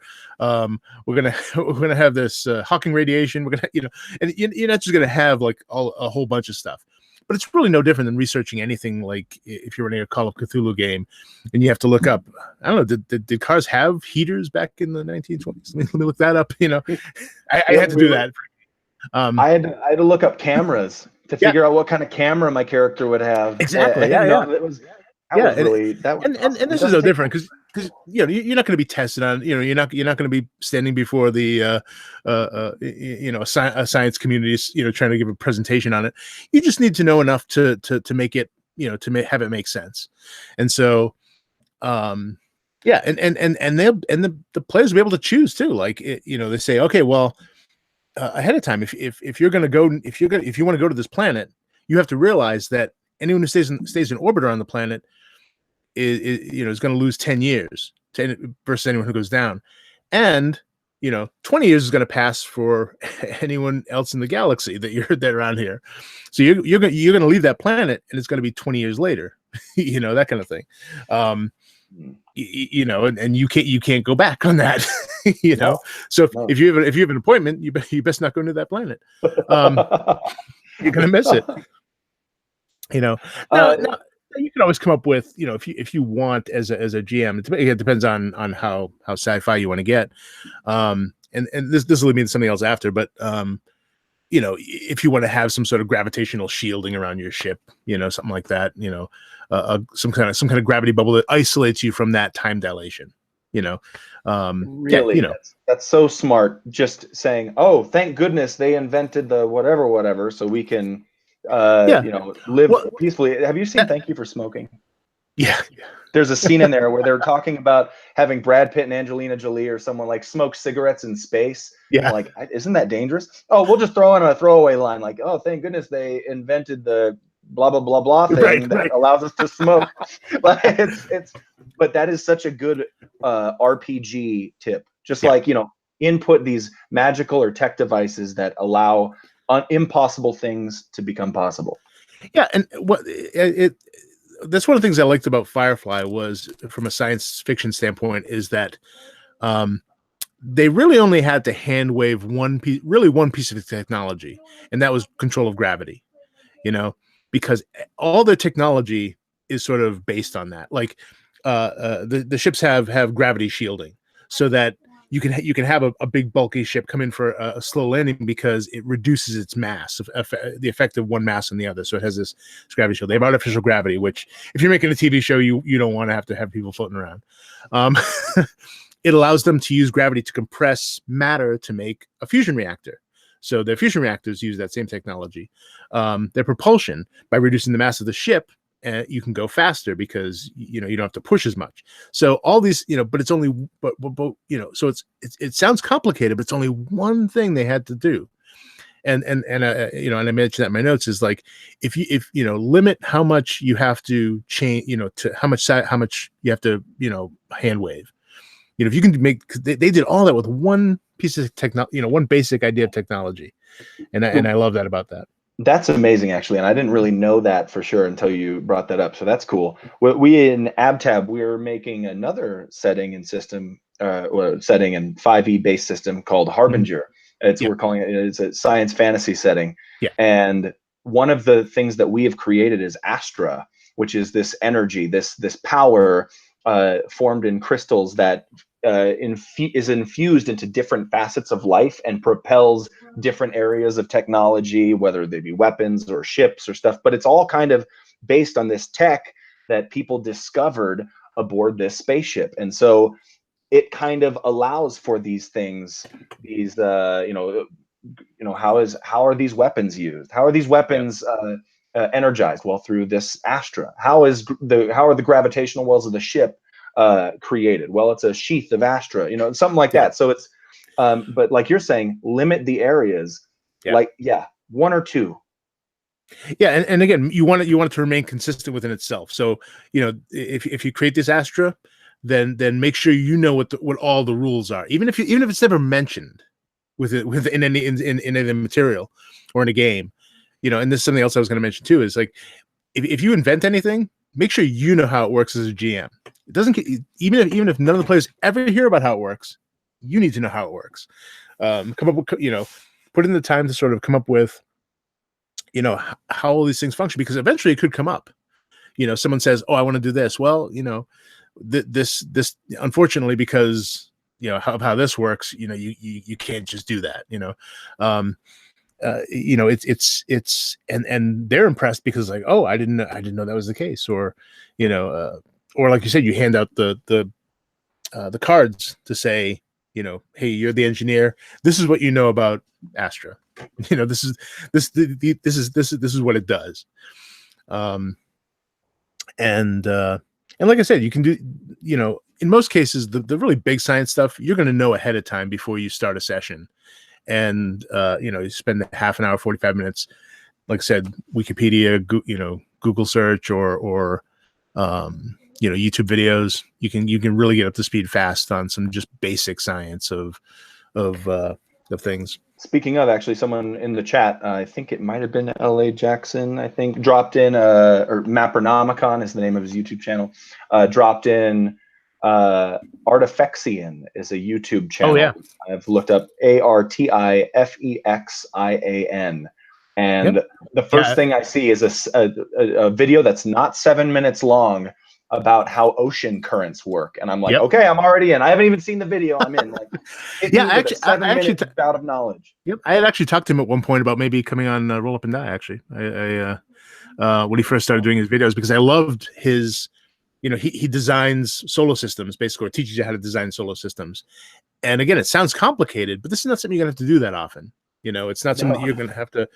Speaker 2: We're gonna have this Hawking radiation. We're gonna, and you're not just going to have like a whole bunch of stuff. But it's really no different than researching anything. Like if you're running a Call of Cthulhu game, and you have to look up, I don't know, did cars have heaters back in the 1920s? Let me look that up. I had to do that.
Speaker 1: I had to look up cameras to figure out what kind of camera my character would have.
Speaker 2: Exactly.
Speaker 1: Yeah,
Speaker 2: Yeah. And this is no different because you're not going to be tested on, you're not going to be standing before the a science community, trying to give a presentation on it. You just need to know enough to make it, have it make sense. And so yeah, and the players will be able to choose too. Like they say, okay, well, ahead of time, if you're going to go, if you want to go to this planet, you have to realize that anyone who stays in orbit around the planet is going to lose 10 years versus anyone who goes down. And 20 years is going to pass for anyone else in the galaxy that around here. So you're going to leave that planet, and it's going to be 20 years later, that kind of thing. And you can't go back on that,
Speaker 1: No,
Speaker 2: So
Speaker 1: no.
Speaker 2: if you have an appointment, you best not go into that planet. You're going to miss it. Now, you can always come up with, if you want as a GM, it depends on how sci-fi you want to get. And this will lead me to something else after, but if you want to have some sort of gravitational shielding around your ship, something like that, some kind of gravity bubble that isolates you from that time dilation.
Speaker 1: Really, that's so smart. Just saying, oh, thank goodness they invented the whatever, so we can live peacefully. Have you seen Thank You for Smoking?
Speaker 2: Yeah.
Speaker 1: There's a scene in there where they're talking about having Brad Pitt and Angelina Jolie or someone like smoke cigarettes in space.
Speaker 2: Yeah.
Speaker 1: Like, isn't that dangerous? Oh, we'll just throw in a throwaway line like, oh, thank goodness they invented the blah blah blah blah thing that allows us to smoke. But but that is such a good RPG tip. Just like, input these magical or tech devices that allow impossible things to become possible.
Speaker 2: Yeah, and that's one of the things I liked about Firefly was, from a science fiction standpoint, is that they really only had to hand wave one piece of technology, and that was control of gravity. Because all their technology is sort of based on that. Like the ships have gravity shielding, so that you can have a big bulky ship come in for a slow landing because it reduces its mass, the effect of one mass on the other. So it has this gravity shield. They have artificial gravity, which if you're making a TV show, you don't want to have people floating around. It allows them to use gravity to compress matter to make a fusion reactor. So their fusion reactors use that same technology. Their propulsion, by reducing the mass of the ship, you can go faster because you don't have to push as much. So all these, but it's only, so it sounds complicated, but it's only one thing they had to do. And I mentioned that in my notes, is like, if you limit how much you have to change, to how much you have to hand wave. If you can they did all that with one piece of technology, one basic idea of technology, and I love that about that.
Speaker 1: That's amazing, actually, and I didn't really know that for sure until you brought that up. So that's cool. We in AbTab, we're making another setting and 5e based system called Harbinger. We're calling it's a science fantasy setting.
Speaker 2: Yeah.
Speaker 1: And one of the things that we have created is Astra, which is this energy, this power formed in crystals that is infused into different facets of life and propels different areas of technology, whether they be weapons or ships or stuff. But it's all kind of based on this tech that people discovered aboard this spaceship. And so it kind of allows for these things, these how are these weapons used? How are these weapons energized? Well, through this Astra. How are the gravitational wells of the ship created? Well, it's a sheath of Astra, something like that. So it's, but like you're saying, limit the areas. Like, one or two.
Speaker 2: Yeah, and again, you want it to remain consistent within itself. So, if you create this Astra, then make sure you know what all the rules are, even if it's never mentioned in any material or in a game, And this is something else I was going to mention too. Is like if you invent anything, make sure you know how it works as a GM. It doesn't even if none of the players ever hear about how it works, you need to know how it works. Come up with put in the time to sort of come up with how all these things function, because eventually it could come up. Someone says, "Oh, I want to do this." Well, this unfortunately, because how this works, you can't just do that. It's and they're impressed because like, oh, I didn't know that was the case, or or like you said, you hand out the cards to say, hey, you're the engineer. This is what you know about Astra. This is what it does. And like I said, you can do, in most cases, the really big science stuff, you're going to know ahead of time before you start a session. And, you spend half an hour, 45 minutes, like I said, Wikipedia, Google search or YouTube videos. You can really get up to speed fast on some just basic science of things.
Speaker 1: Speaking of, actually, someone in the chat, I think it might have been L.A. Jackson, I think, dropped in, or Mapernomicon is the name of his YouTube channel, dropped in Artifexian is a YouTube channel.
Speaker 2: Oh, yeah.
Speaker 1: I've looked up Artifexian. And the first thing I see is a video that's not 7 minutes long about how ocean currents work, and I'm like, okay, I'm already in. I haven't even seen the video. I'm in. Like,
Speaker 2: I
Speaker 1: minutes out of knowledge.
Speaker 2: Yep, I had actually talked to him at one point about maybe coming on Roll Up and Die. Actually, when he first started doing his videos, because I loved his, he designs solar systems basically, or teaches you how to design solar systems. And again, it sounds complicated, but this is not something you're gonna have to do that often. It's not something that you're gonna have to.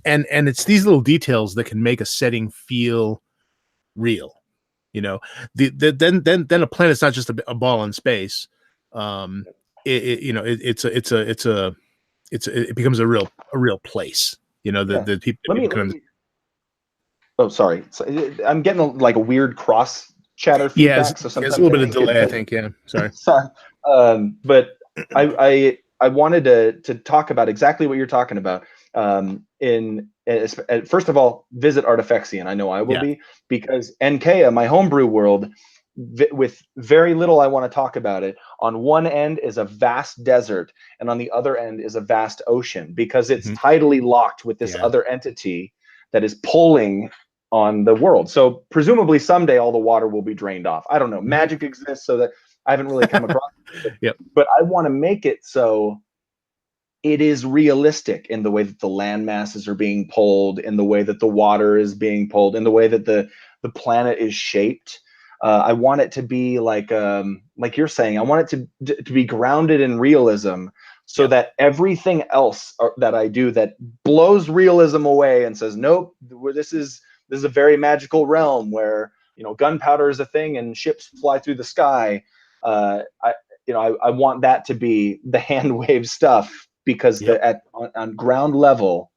Speaker 2: And it's these little details that can make a setting feel real. Then a planet's not just a ball in space. It becomes a real place. The people.
Speaker 1: Oh, sorry. I'm getting like a weird cross chatter feedback.
Speaker 2: Yeah, so sometimes there's a little bit of delay. I think. Yeah, sorry.
Speaker 1: Sorry. But I wanted to talk about exactly what you're talking about. First of all, visit Artifexian. I know I will be, because NK, my homebrew world, with very little I want to talk about it, on one end is a vast desert and on the other end is a vast ocean, because it's tidally locked with this other entity that is pulling on the world. So presumably someday all the water will be drained off. I don't know. Magic exists, so that I haven't really come across it. But I want to make it so it is realistic in the way that the land masses are being pulled, in the way that the water is being pulled, in the way that the planet is shaped. I want it to be like you're saying, I want it to be grounded in realism, so that everything else that I do that blows realism away and says, nope, this is a very magical realm where, gunpowder is a thing and ships fly through the sky. I want that to be the hand wave stuff, because on ground level,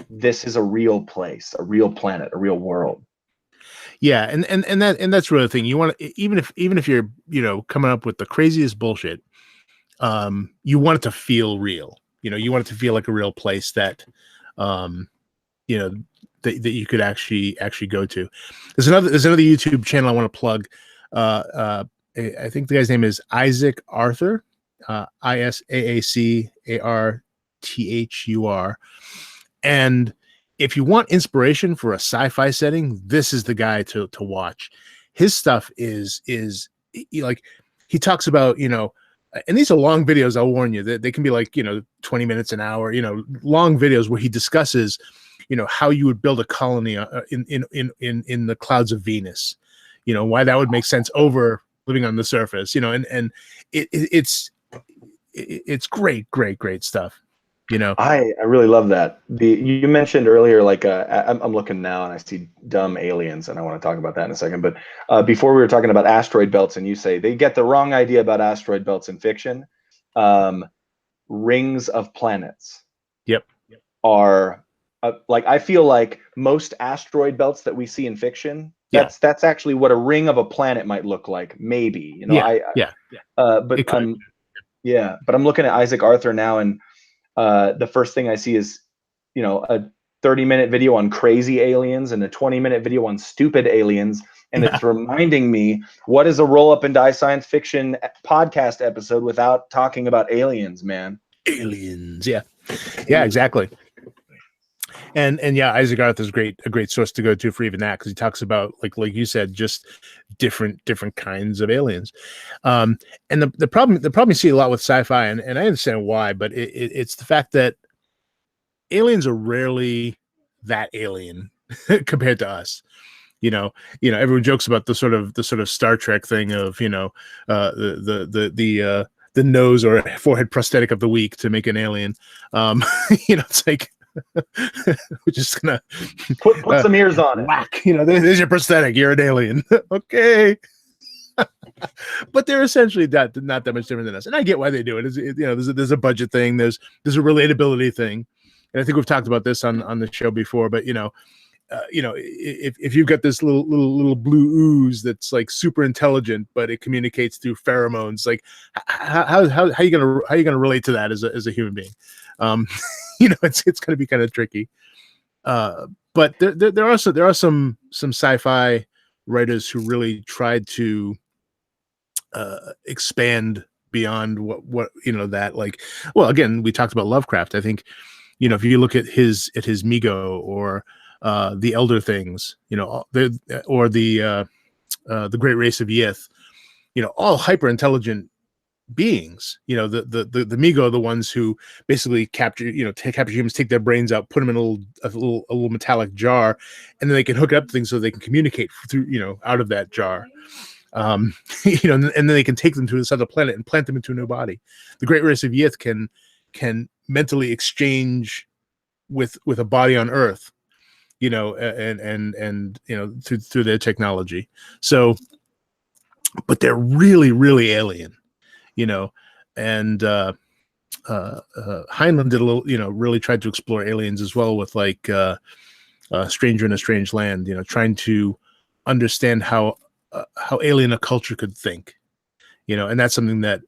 Speaker 1: this is a real place, a real planet, a real world.
Speaker 2: Yeah, and that's really the thing. You want to, even if you're coming up with the craziest bullshit, you want it to feel real. You want it to feel like a real place that that you could actually go to. There's another YouTube channel I want to plug. I think the guy's name is Isaac Arthur, ISAACARTHUR. And if you want inspiration for a sci-fi setting, this is the guy to watch. His stuff is like, he talks about, and these are long videos, I'll warn you, that they can be like, 20 minutes, an hour, long videos where he discusses, how you would build a colony in the clouds of Venus, why that would make sense over living on the surface, and it's great stuff. You know,
Speaker 1: I really love that. You mentioned earlier, like I'm looking now and I see dumb aliens, and I want to talk about that in a second. But before we were talking about asteroid belts, and you say they get the wrong idea about asteroid belts in fiction. Um, Rings of planets
Speaker 2: yep,
Speaker 1: are like, I feel like most asteroid belts that we see in fiction,
Speaker 2: yeah,
Speaker 1: that's actually what a ring of a planet might look like. Maybe,
Speaker 2: yeah, yeah.
Speaker 1: but
Speaker 2: It could.
Speaker 1: but I'm looking at Isaac Arthur now, and the first thing I see is, a 30-minute video on crazy aliens and a 20-minute video on stupid aliens. And
Speaker 2: Yeah,
Speaker 1: it's reminding me, what is a roll up and die science fiction podcast episode without talking about aliens, man?
Speaker 2: aliens. Yeah, yeah, exactly. And yeah, Isaac Arthur is a great source to go to for even that, because he talks about, like you said, just different kinds of aliens. Um, and the problem you see a lot with sci-fi, and I understand why, but it's the fact that aliens are rarely that alien compared to us. Everyone jokes about the sort of Star Trek thing of, the nose or forehead prosthetic of the week to make an alien. It's like we're just gonna
Speaker 1: Put some ears on it.
Speaker 2: whack. There's your prosthetic. You're an alien. Okay. But they're essentially not that much different than us, and I get why they do it. There's a budget thing. There's a relatability thing, and I think we've talked about this on the show before. But if you've got this little blue ooze that's like super intelligent, but it communicates through pheromones, like how you gonna relate to that as a human being? It's gonna be kind of tricky. But there are some sci-fi writers who really tried to expand beyond what that, like, well, again, we talked about Lovecraft. I think, if you look at his Migo, or the Elder Things, or the Great Race of Yith, all hyper intelligent beings. The Migo are the ones who basically capture humans, take their brains out, put them in a little metallic jar, and then they can hook up things so they can communicate through, out of that jar. And then they can take them to this other planet and plant them into a new body. The Great Race of Yith can mentally exchange with a body on Earth, and through their technology. So, but they're really, really alien, and Heinlein did a little, really tried to explore aliens as well, with like Stranger in a Strange Land, trying to understand how alien a culture could think, and that's something that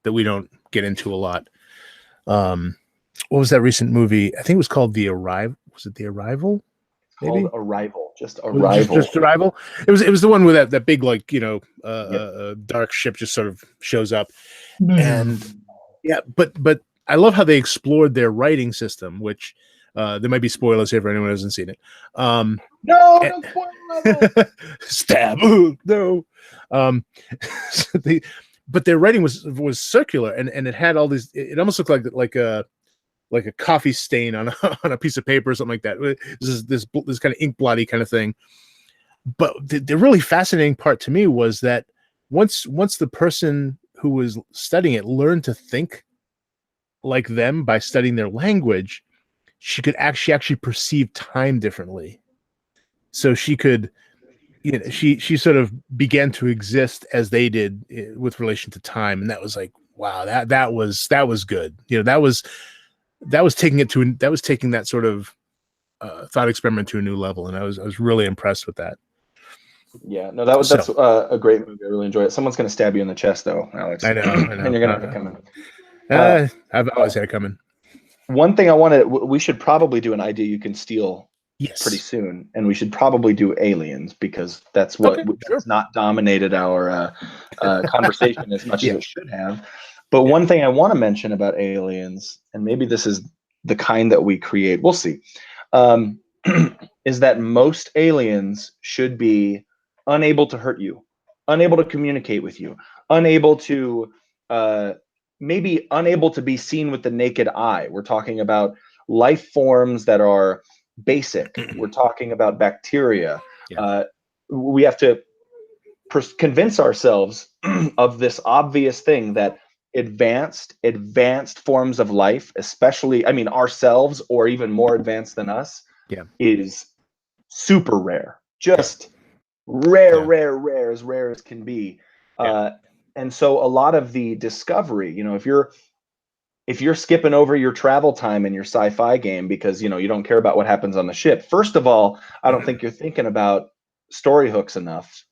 Speaker 2: we don't get into a lot. What was that recent movie? I think it was called The Arrival. Was it The Arrival? Maybe?
Speaker 1: Called Arrival. Just Arrival.
Speaker 2: Just Arrival. It was the one with that big, like,
Speaker 1: Yep.
Speaker 2: dark ship just sort of shows up. And yeah, but I love how they explored their writing system, which there might be spoilers here for anyone who hasn't seen it.
Speaker 1: No, don't spoil
Speaker 2: Stab. Ooh, no. So but their writing was circular, and it had all these. It almost looked like a coffee stain on on a piece of paper or something like that. This kind of ink blotty kind of thing. But the really fascinating part to me was that once the person who was studying it learned to think like them by studying their language, she could actually perceive time differently. So she could, she sort of began to exist as they did with relation to time, and that was like, wow, that was good. That was taking that sort of thought experiment to a new level, and I was really impressed with that.
Speaker 1: Yeah, no, that's a great movie. I really enjoy it. Someone's going to stab you in the chest, though, Alex.
Speaker 2: I know.
Speaker 1: And you're going to have it coming.
Speaker 2: I've always had it coming.
Speaker 1: One thing we should probably do an idea you can steal pretty soon, and we should probably do aliens, because that's what has not dominated our conversation as much as it should have. But one thing I want to mention about aliens, and maybe this is the kind that we create, we'll see, is that most aliens should be unable to hurt you, unable to communicate with you, unable to maybe unable to be seen with the naked eye. We're talking about life forms that are basic. We're talking about bacteria. We have to convince ourselves of this obvious thing, that advanced forms of life, especially, I mean, ourselves or even more advanced than us,
Speaker 2: Yeah.
Speaker 1: is super rare. Just rare, as rare as can be. And so a lot of the discovery, if you're skipping over your travel time in your sci-fi game because you don't care about what happens on the ship, first of all, I don't think you're thinking about story hooks enough.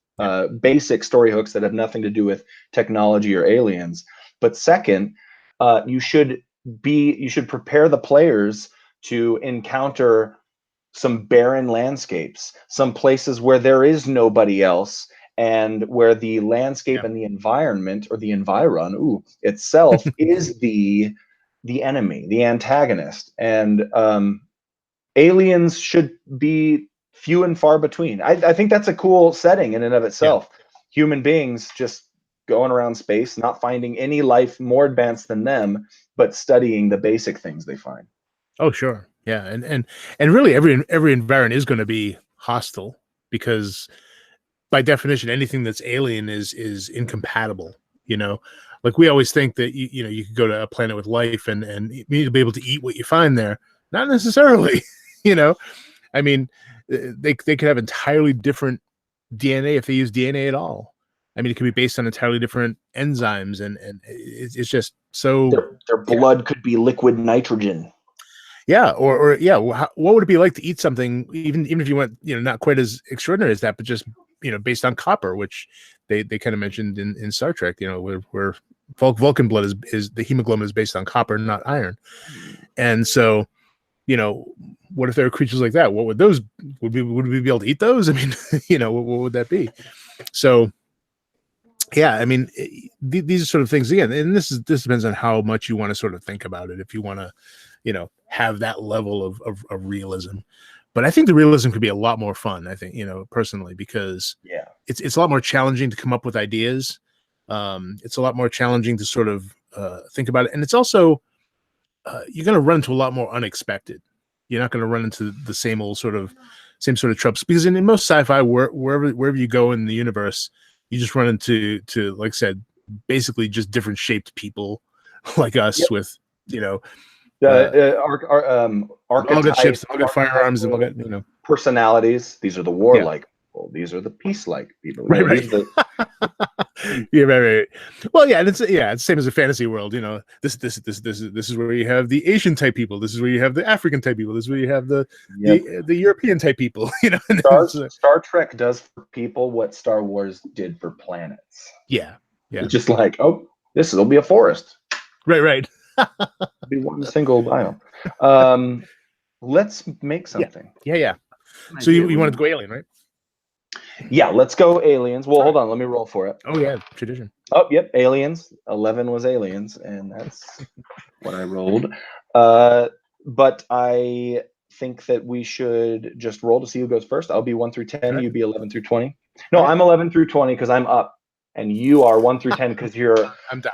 Speaker 1: Basic story hooks that have nothing to do with technology or aliens. But second, you should prepare the players to encounter some barren landscapes, some places where there is nobody else, and where the landscape and the environment, or the environ itself, is the enemy, the antagonist. And aliens should be few and far between. I think that's a cool setting in and of itself. Human beings just going around space, not finding any life more advanced than them, but studying the basic things they find.
Speaker 2: Oh, sure. Yeah. And really every environment is going to be hostile, because by definition, anything that's alien is incompatible. Like we always think that you could go to a planet with life and you need to be able to eat what you find there. Not necessarily. I mean, they could have entirely different DNA if they use DNA at all. I mean, it could be based on entirely different enzymes, and it's just so.
Speaker 1: Their blood could be liquid nitrogen.
Speaker 2: Yeah, or what would it be like to eat something, even if you went, not quite as extraordinary as that, but just based on copper, which they kind of mentioned in Star Trek, where Vulcan blood is the hemoglobin is based on copper, not iron, and so what if there are creatures like that? What would those would we be able to eat those? I mean, what would that be? So, yeah, I mean, these are sort of things again, and this depends on how much you want to sort of think about it. If you want to, have that level of realism, but I think the realism could be a lot more fun. I think, personally, because it's a lot more challenging to come up with ideas. It's a lot more challenging to sort of think about it, and it's also you're going to run into a lot more unexpected. You're not going to run into the same sort of tropes, because in most sci-fi, wherever you go in the universe, you just run into like I said, basically just different shaped people like us with all got ships, all got firearms, and all got
Speaker 1: personalities. These are the warlike people. These are the peace-like people.
Speaker 2: Right. Yeah, right. Well, yeah, and it's the same as a fantasy world. This is where you have the Asian type people. This is where you have the African type people. This is where you have the European type people.
Speaker 1: Star Trek does for people what Star Wars did for planets.
Speaker 2: Yeah.
Speaker 1: It's just like, this will be a forest.
Speaker 2: Right.
Speaker 1: Be one single biome. Let's make something.
Speaker 2: Yeah. So you wanted to go alien, right?
Speaker 1: Yeah, let's go aliens. Well, hold on, let me roll for it.
Speaker 2: Oh yeah, tradition.
Speaker 1: Oh, yep, aliens. 11 was aliens, and that's what I rolled. But I think that we should just roll to see who goes first. I'll be 1 through 10. Right. You be 11 through 20. No, I'm 11 through 20 because I'm up, and you are 1 through 10 because you're.
Speaker 2: I'm dying.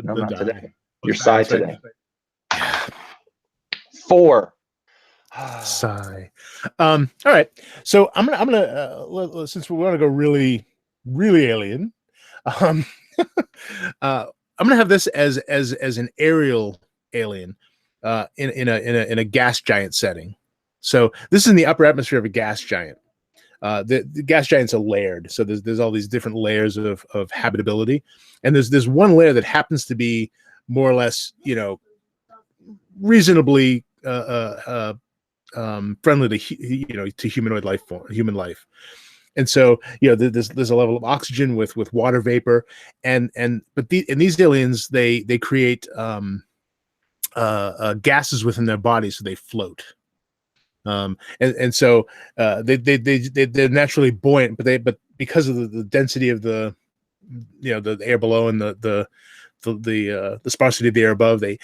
Speaker 1: No, not today. You're Sci today. 4.
Speaker 2: Sigh. All right. So I'm gonna since we want to go really alien, I'm gonna have this as an aerial alien, in a gas giant setting. So this is in the upper atmosphere of a gas giant. The gas giants are layered, so there's all these different layers of habitability, and there's one layer that happens to be more or less, reasonably friendly to human life. And so there's a level of oxygen with water vapor, but these aliens they create gases within their bodies, so they float. And so they're naturally buoyant, but because of the density of the air below and the sparsity of the air above, they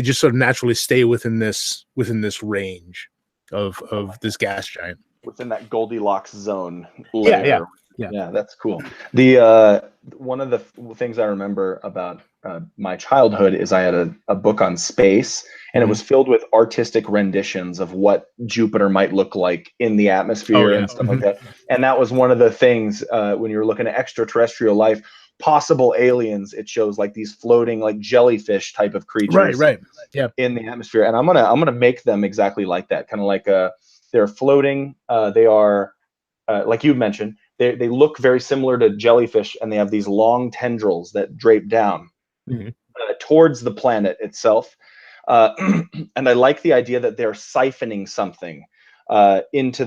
Speaker 2: just sort of naturally stay within this range of this gas giant,
Speaker 1: within that Goldilocks zone layer. Yeah, that's cool. The one of the things I remember about my childhood is I had a book on space, and it was filled with artistic renditions of what Jupiter might look like in the atmosphere and stuff like that. And that was one of the things when you were looking at extraterrestrial life. possible aliens, it shows like these floating like jellyfish type of creatures
Speaker 2: Right. Yeah.
Speaker 1: in the atmosphere, and I'm gonna make them exactly like that, kind of like they're floating. They are like you mentioned, they look very similar to jellyfish, and they have these long tendrils that drape down towards the planet itself. And I like the idea that they're siphoning something into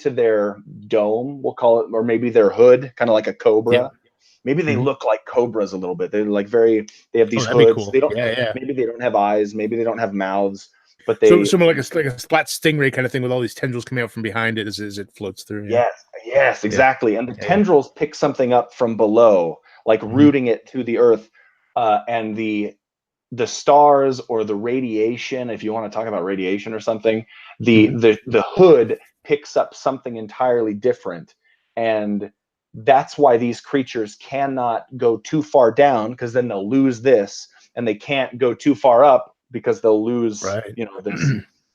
Speaker 1: their dome, we'll call it, or maybe their hood, kind of like a cobra.
Speaker 2: Yep.
Speaker 1: Maybe they look like cobras a little bit. They're like they have these
Speaker 2: that'd be
Speaker 1: hoods.
Speaker 2: cool.
Speaker 1: They don't.
Speaker 2: Yeah.
Speaker 1: Maybe they don't have eyes. Maybe they don't have mouths. But
Speaker 2: So
Speaker 1: they.
Speaker 2: similar like a flat stingray kind of thing with all these tendrils coming out from behind it as it floats through. Yeah.
Speaker 1: Yes, exactly. And the
Speaker 2: Yeah.
Speaker 1: tendrils pick something up from below, like rooting it to the earth, and the stars or the radiation, if you want to talk about radiation or something, the hood picks up something entirely different. And that's why these creatures cannot go too far down, because then they'll lose this, and they can't go too far up because they'll lose this.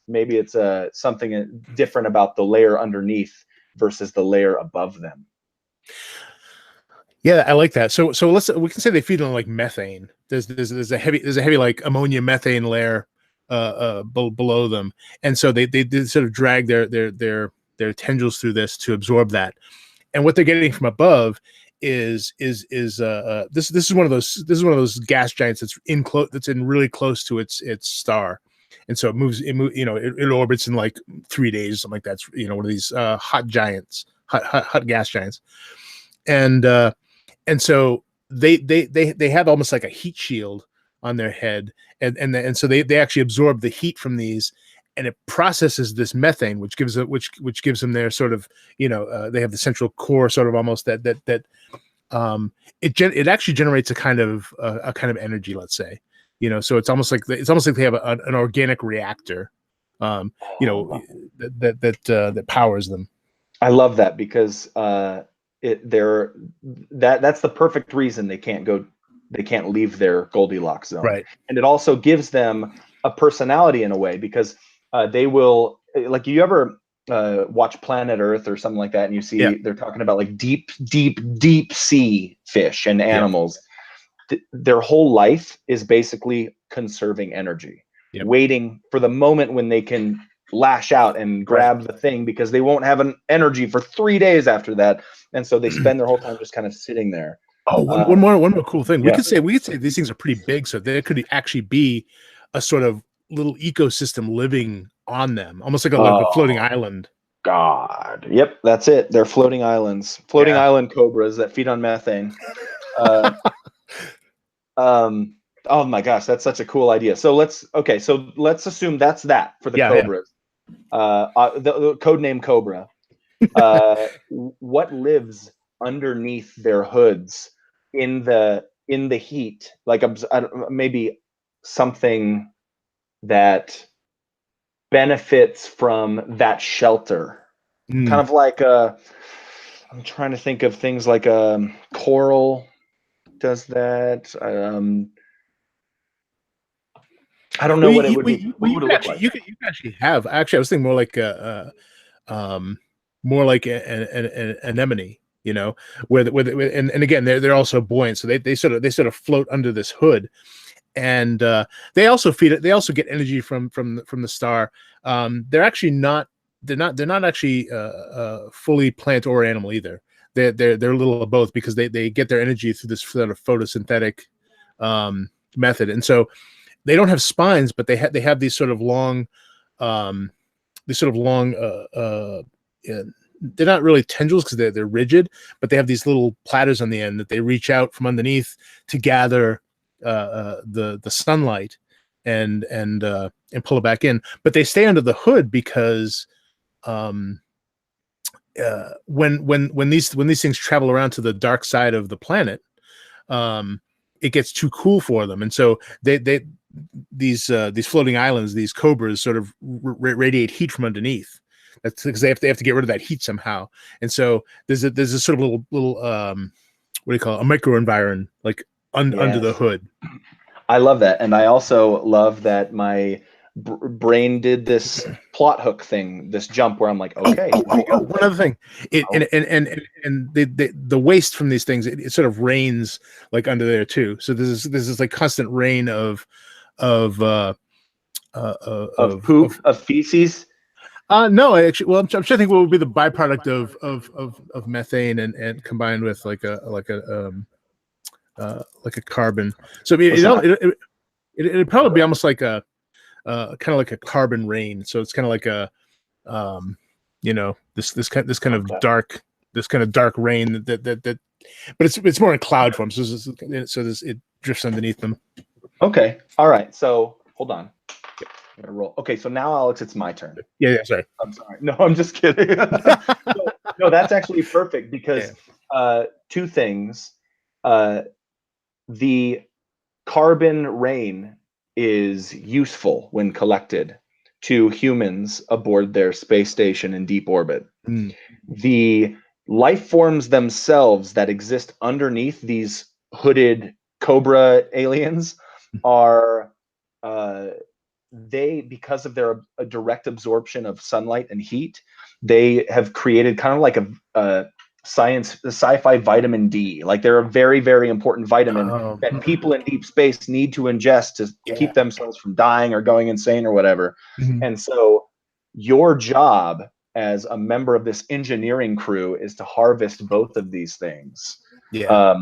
Speaker 1: Maybe it's something different about the layer underneath versus the layer above them.
Speaker 2: Yeah, I like that. So we can say they feed on like methane. There's a heavy like ammonia methane layer below them, and so they sort of drag their tendrils through this to absorb that. And what they're getting from above is this is one of those gas giants that's in really close to its star. And so it orbits in like 3 days, something like that. It's, one of these hot gas giants. And so they have almost like a heat shield on their head, and so they actually absorb the heat from these, and it processes this methane, which gives them their sort of they have the central core sort of almost that it actually generates a kind of energy, let's say, so it's almost like they have an organic reactor, that powers them.
Speaker 1: I love that, because that's the perfect reason they can't leave their Goldilocks zone.
Speaker 2: Right.
Speaker 1: And it also gives them a personality in a way, because they will, like, you ever watch Planet Earth or something like that, and you see they're talking about like deep sea fish and animals. Their whole life is basically conserving energy, waiting for the moment when they can lash out and grab the thing, because they won't have an energy for 3 days after that, and so they spend their whole time just kind of sitting there.
Speaker 2: Oh, one more cool thing. We could say these things are pretty big, so there could actually be a sort of little ecosystem living on them, almost like a floating island.
Speaker 1: God, yep, that's it. They're floating islands, island cobras that feed on methane. Oh my gosh, that's such a cool idea. So let's assume that's that for the cobras. The code name Cobra. What lives underneath their hoods in the heat? Like maybe something that benefits from that shelter. Kind of like I'm trying to think of things like coral does that. I don't know what it would be. What would it look like?
Speaker 2: You could actually have. Actually, I was thinking more like an anemone. And again, they're also buoyant, so they sort of float under this hood, and they also feed it. They also get energy from the star. They're actually not. They're not actually fully plant or animal either. They're a little of both, because they get their energy through this sort of photosynthetic method, and so they don't have spines, but they have these sort of long, they're not really tendrils because they're rigid, but they have these little platters on the end that they reach out from underneath to gather the sunlight and pull it back in. But they stay under the hood because when these things travel around to the dark side of the planet, it gets too cool for them, and so these floating islands, these cobras, sort of radiate heat from underneath. That's because they have to get rid of that heat somehow. And so there's a sort of little what do you call it? A microenvironment, like under the hood.
Speaker 1: I love that, and I also love that my brain did this plot hook thing, this jump where I'm like, okay,
Speaker 2: one other thing, and the waste from these things, it sort of rains like under there too. So this is like constant rain of
Speaker 1: poop, of feces.
Speaker 2: No, actually, well, I'm trying to think what would be the byproduct of methane and combined with like a carbon. So I mean, it'd probably be almost like a kind of like a carbon rain. So it's kind of like a this kind of dark rain that but it's more in cloud form. So it drifts underneath them.
Speaker 1: Okay, all right. So hold on. Roll. Okay, so now, Alex, it's my turn.
Speaker 2: Yeah, sorry.
Speaker 1: I'm sorry. No, I'm just kidding. No, that's actually perfect because two things. The carbon rain is useful when collected to humans aboard their space station in deep orbit.
Speaker 2: Mm.
Speaker 1: The life forms themselves that exist underneath these hooded Cobra aliens are they, because of their direct absorption of sunlight and heat, they have created kind of like a sci-fi vitamin D. Like they're a very, very important vitamin that people in deep space need to ingest to keep themselves from dying or going insane or whatever.
Speaker 2: Mm-hmm.
Speaker 1: And so your job as a member of this engineering crew is to harvest both of these things.
Speaker 2: Yeah.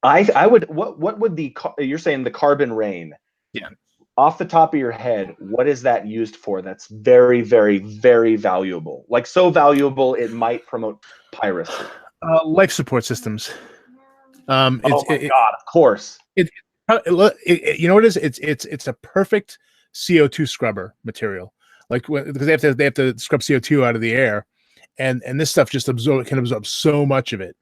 Speaker 1: I would, what would you're saying the carbon rain.
Speaker 2: Yeah.
Speaker 1: Off the top of your head, what is that used for? That's very, very, very valuable. Like so valuable, it might promote piracy.
Speaker 2: Life support systems.
Speaker 1: Oh my God! Of course.
Speaker 2: You know what it is? It's a perfect CO2 scrubber material. Like because they have to scrub CO2 out of the air, and this stuff just can absorb so much of it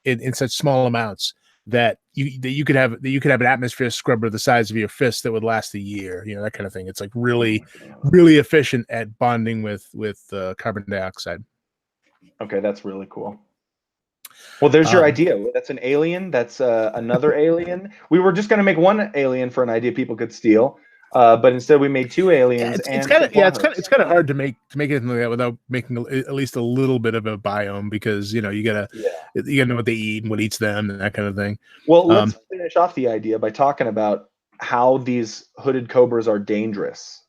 Speaker 2: in such small amounts that you could have an atmosphere scrubber the size of your fist that would last a year. You know, that kind of thing. It's like really, really efficient at bonding with carbon dioxide.
Speaker 1: Okay, that's really cool. Well, there's your idea. That's an alien. That's another alien. We were just going to make one alien for an idea people could steal, but instead we made two aliens.
Speaker 2: It's kind of hard to make anything like that without making at least a little bit of a biome, because you gotta know what they eat and what eats them and that kind of thing.
Speaker 1: Well, let's finish off the idea by talking about how these hooded cobras are dangerous.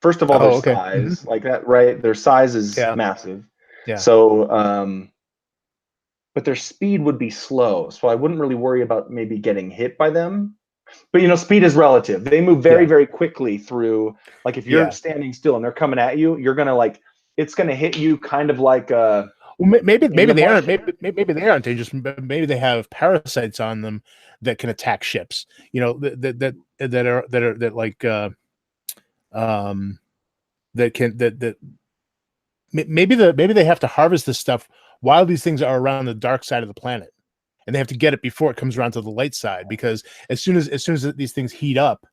Speaker 1: First of all, their size, like that, right? Their size is massive.
Speaker 2: Yeah.
Speaker 1: So, but their speed would be slow, so I wouldn't really worry about maybe getting hit by them. But speed is relative. They move very, very quickly through. Like if you're standing still and they're coming at you, you're gonna it's gonna hit you kind of like.
Speaker 2: Well, maybe they aren't. Maybe they aren't dangerous. Maybe they have parasites on them that can attack ships. That maybe they have to harvest this stuff while these things are around the dark side of the planet, and they have to get it before it comes around to the light side, because as soon as these things heat up,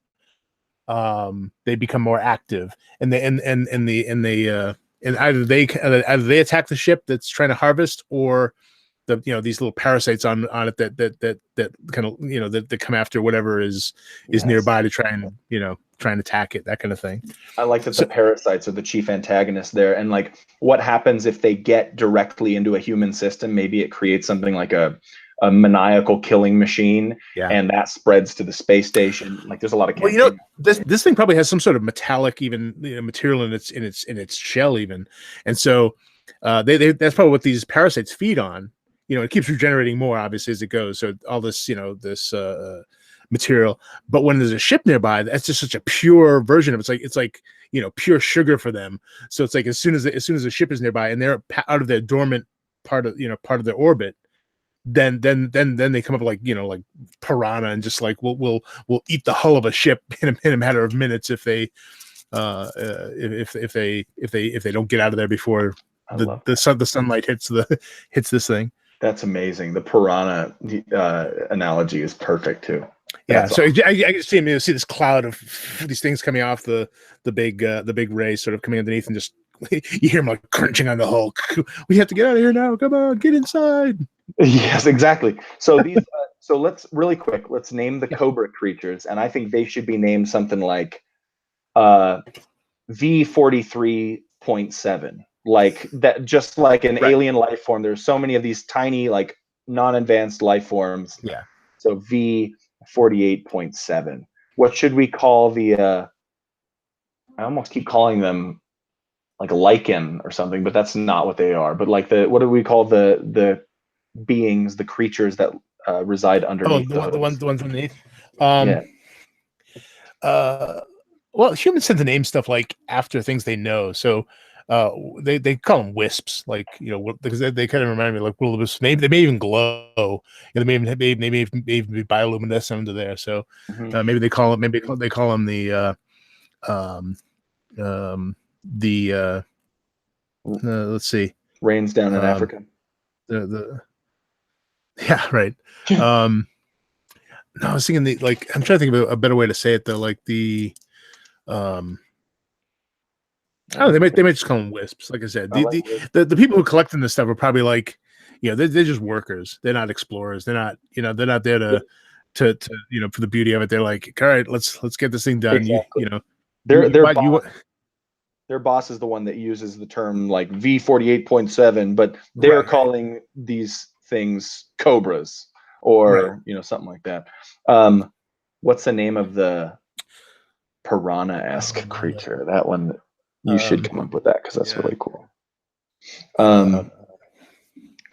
Speaker 2: they become more active, and either they attack the ship that's trying to harvest, or these little parasites on it that kind of that come after whatever is nearby to try and attack it, that kind of thing.
Speaker 1: I like that the parasites are the chief antagonists there, and like what happens if they get directly into a human system? Maybe it creates something like a maniacal killing machine, and that spreads to the space station. Like there's a lot of
Speaker 2: this thing probably has some sort of metallic material in its shell even, and so that's probably what these parasites feed on. It keeps regenerating more, obviously, as it goes. So all this, this material. But when there's a ship nearby, that's just such a pure version of it. It's like pure sugar for them. So it's like as soon as a ship is nearby and they're out of their dormant part of their orbit, then they come up like piranha and just like we'll eat the hull of a ship in a matter of minutes if they don't get out of there before the sunlight hits this thing.
Speaker 1: That's amazing. The piranha analogy is perfect too.
Speaker 2: That's awesome. I can see this cloud of these things coming off the big ray sort of coming underneath, and just you hear them like crunching on the hull. We have to get out of here now. Come on, get inside.
Speaker 1: Yes, exactly. So these so let's name the Cobra creatures, and I think they should be named something like V43.7. Like that, just like an alien life form. There's so many of these tiny, like non-advanced life forms.
Speaker 2: Yeah.
Speaker 1: So V48.7. What should we call the? I almost keep calling them like lichen or something, but that's not what they are. But like what do we call the beings, the creatures that reside underneath
Speaker 2: the ones underneath.
Speaker 1: Yeah.
Speaker 2: Well, humans tend to name stuff like after things they know. So they call them wisps, like, because they kind of remind me of like will-o-wisps. Maybe they may even glow. They may even be bioluminescent under there. So maybe they call them the let's see,
Speaker 1: rains down in Africa.
Speaker 2: Yeah, right. No, I was thinking I'm trying to think of a better way to say it though. Like oh, they might just call them wisps. Like I said, the people who collect this stuff are probably like, they're just workers. They're not explorers. They're not there to for the beauty of it. They're like, all right, let's get this thing done.
Speaker 1: Exactly. Their boss is the one that uses the term like V48.7, but they're calling these things cobras or something like that. What's the name of the piranha-esque creature? That one, you should come up with that because that's really cool. Kind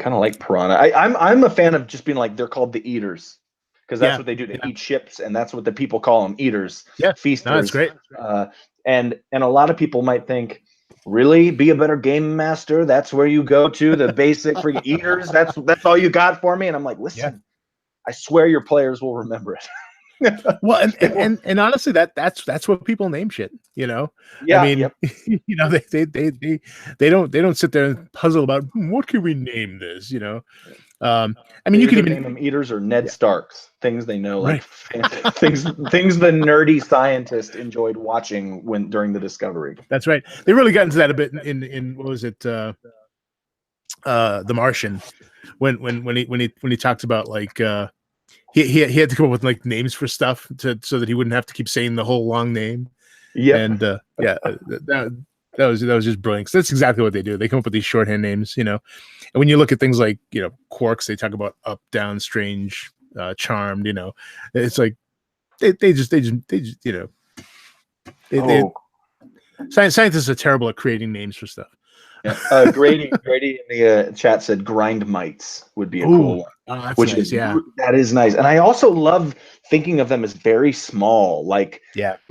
Speaker 1: of like piranha. I'm a fan of just being like, they're called the eaters because that's what they do. They eat ships, and that's what the people call them, eaters.
Speaker 2: Yeah,
Speaker 1: feasters.
Speaker 2: No, that's great.
Speaker 1: And a lot of people might think, really, be a better game master? That's where you go to the basic for eaters. That's all you got for me. And I'm like, listen, I swear your players will remember it.
Speaker 2: Well, and honestly, that's what people name shit.
Speaker 1: Yeah,
Speaker 2: I mean, they don't sit there and puzzle about what can we name this. I mean, you could even
Speaker 1: name them eaters or Ned Starks, things they know, like things the nerdy scientist enjoyed watching during the discovery.
Speaker 2: That's right. They really got into that a bit in what was it, The Martian, when he talks about like he had to come up with like names for stuff so that he wouldn't have to keep saying the whole long name.
Speaker 1: Yeah,
Speaker 2: and that was just brilliant. So that's exactly what they do. They come up with these shorthand names, And when you look at things like quarks, they talk about up, down, strange, charmed. It's like they just scientists are terrible at creating names for stuff.
Speaker 1: Yeah. Grady in the chat said grind mites would be a cool one.
Speaker 2: Oh, that's nice.
Speaker 1: That is nice. And I also love thinking of them as very small, but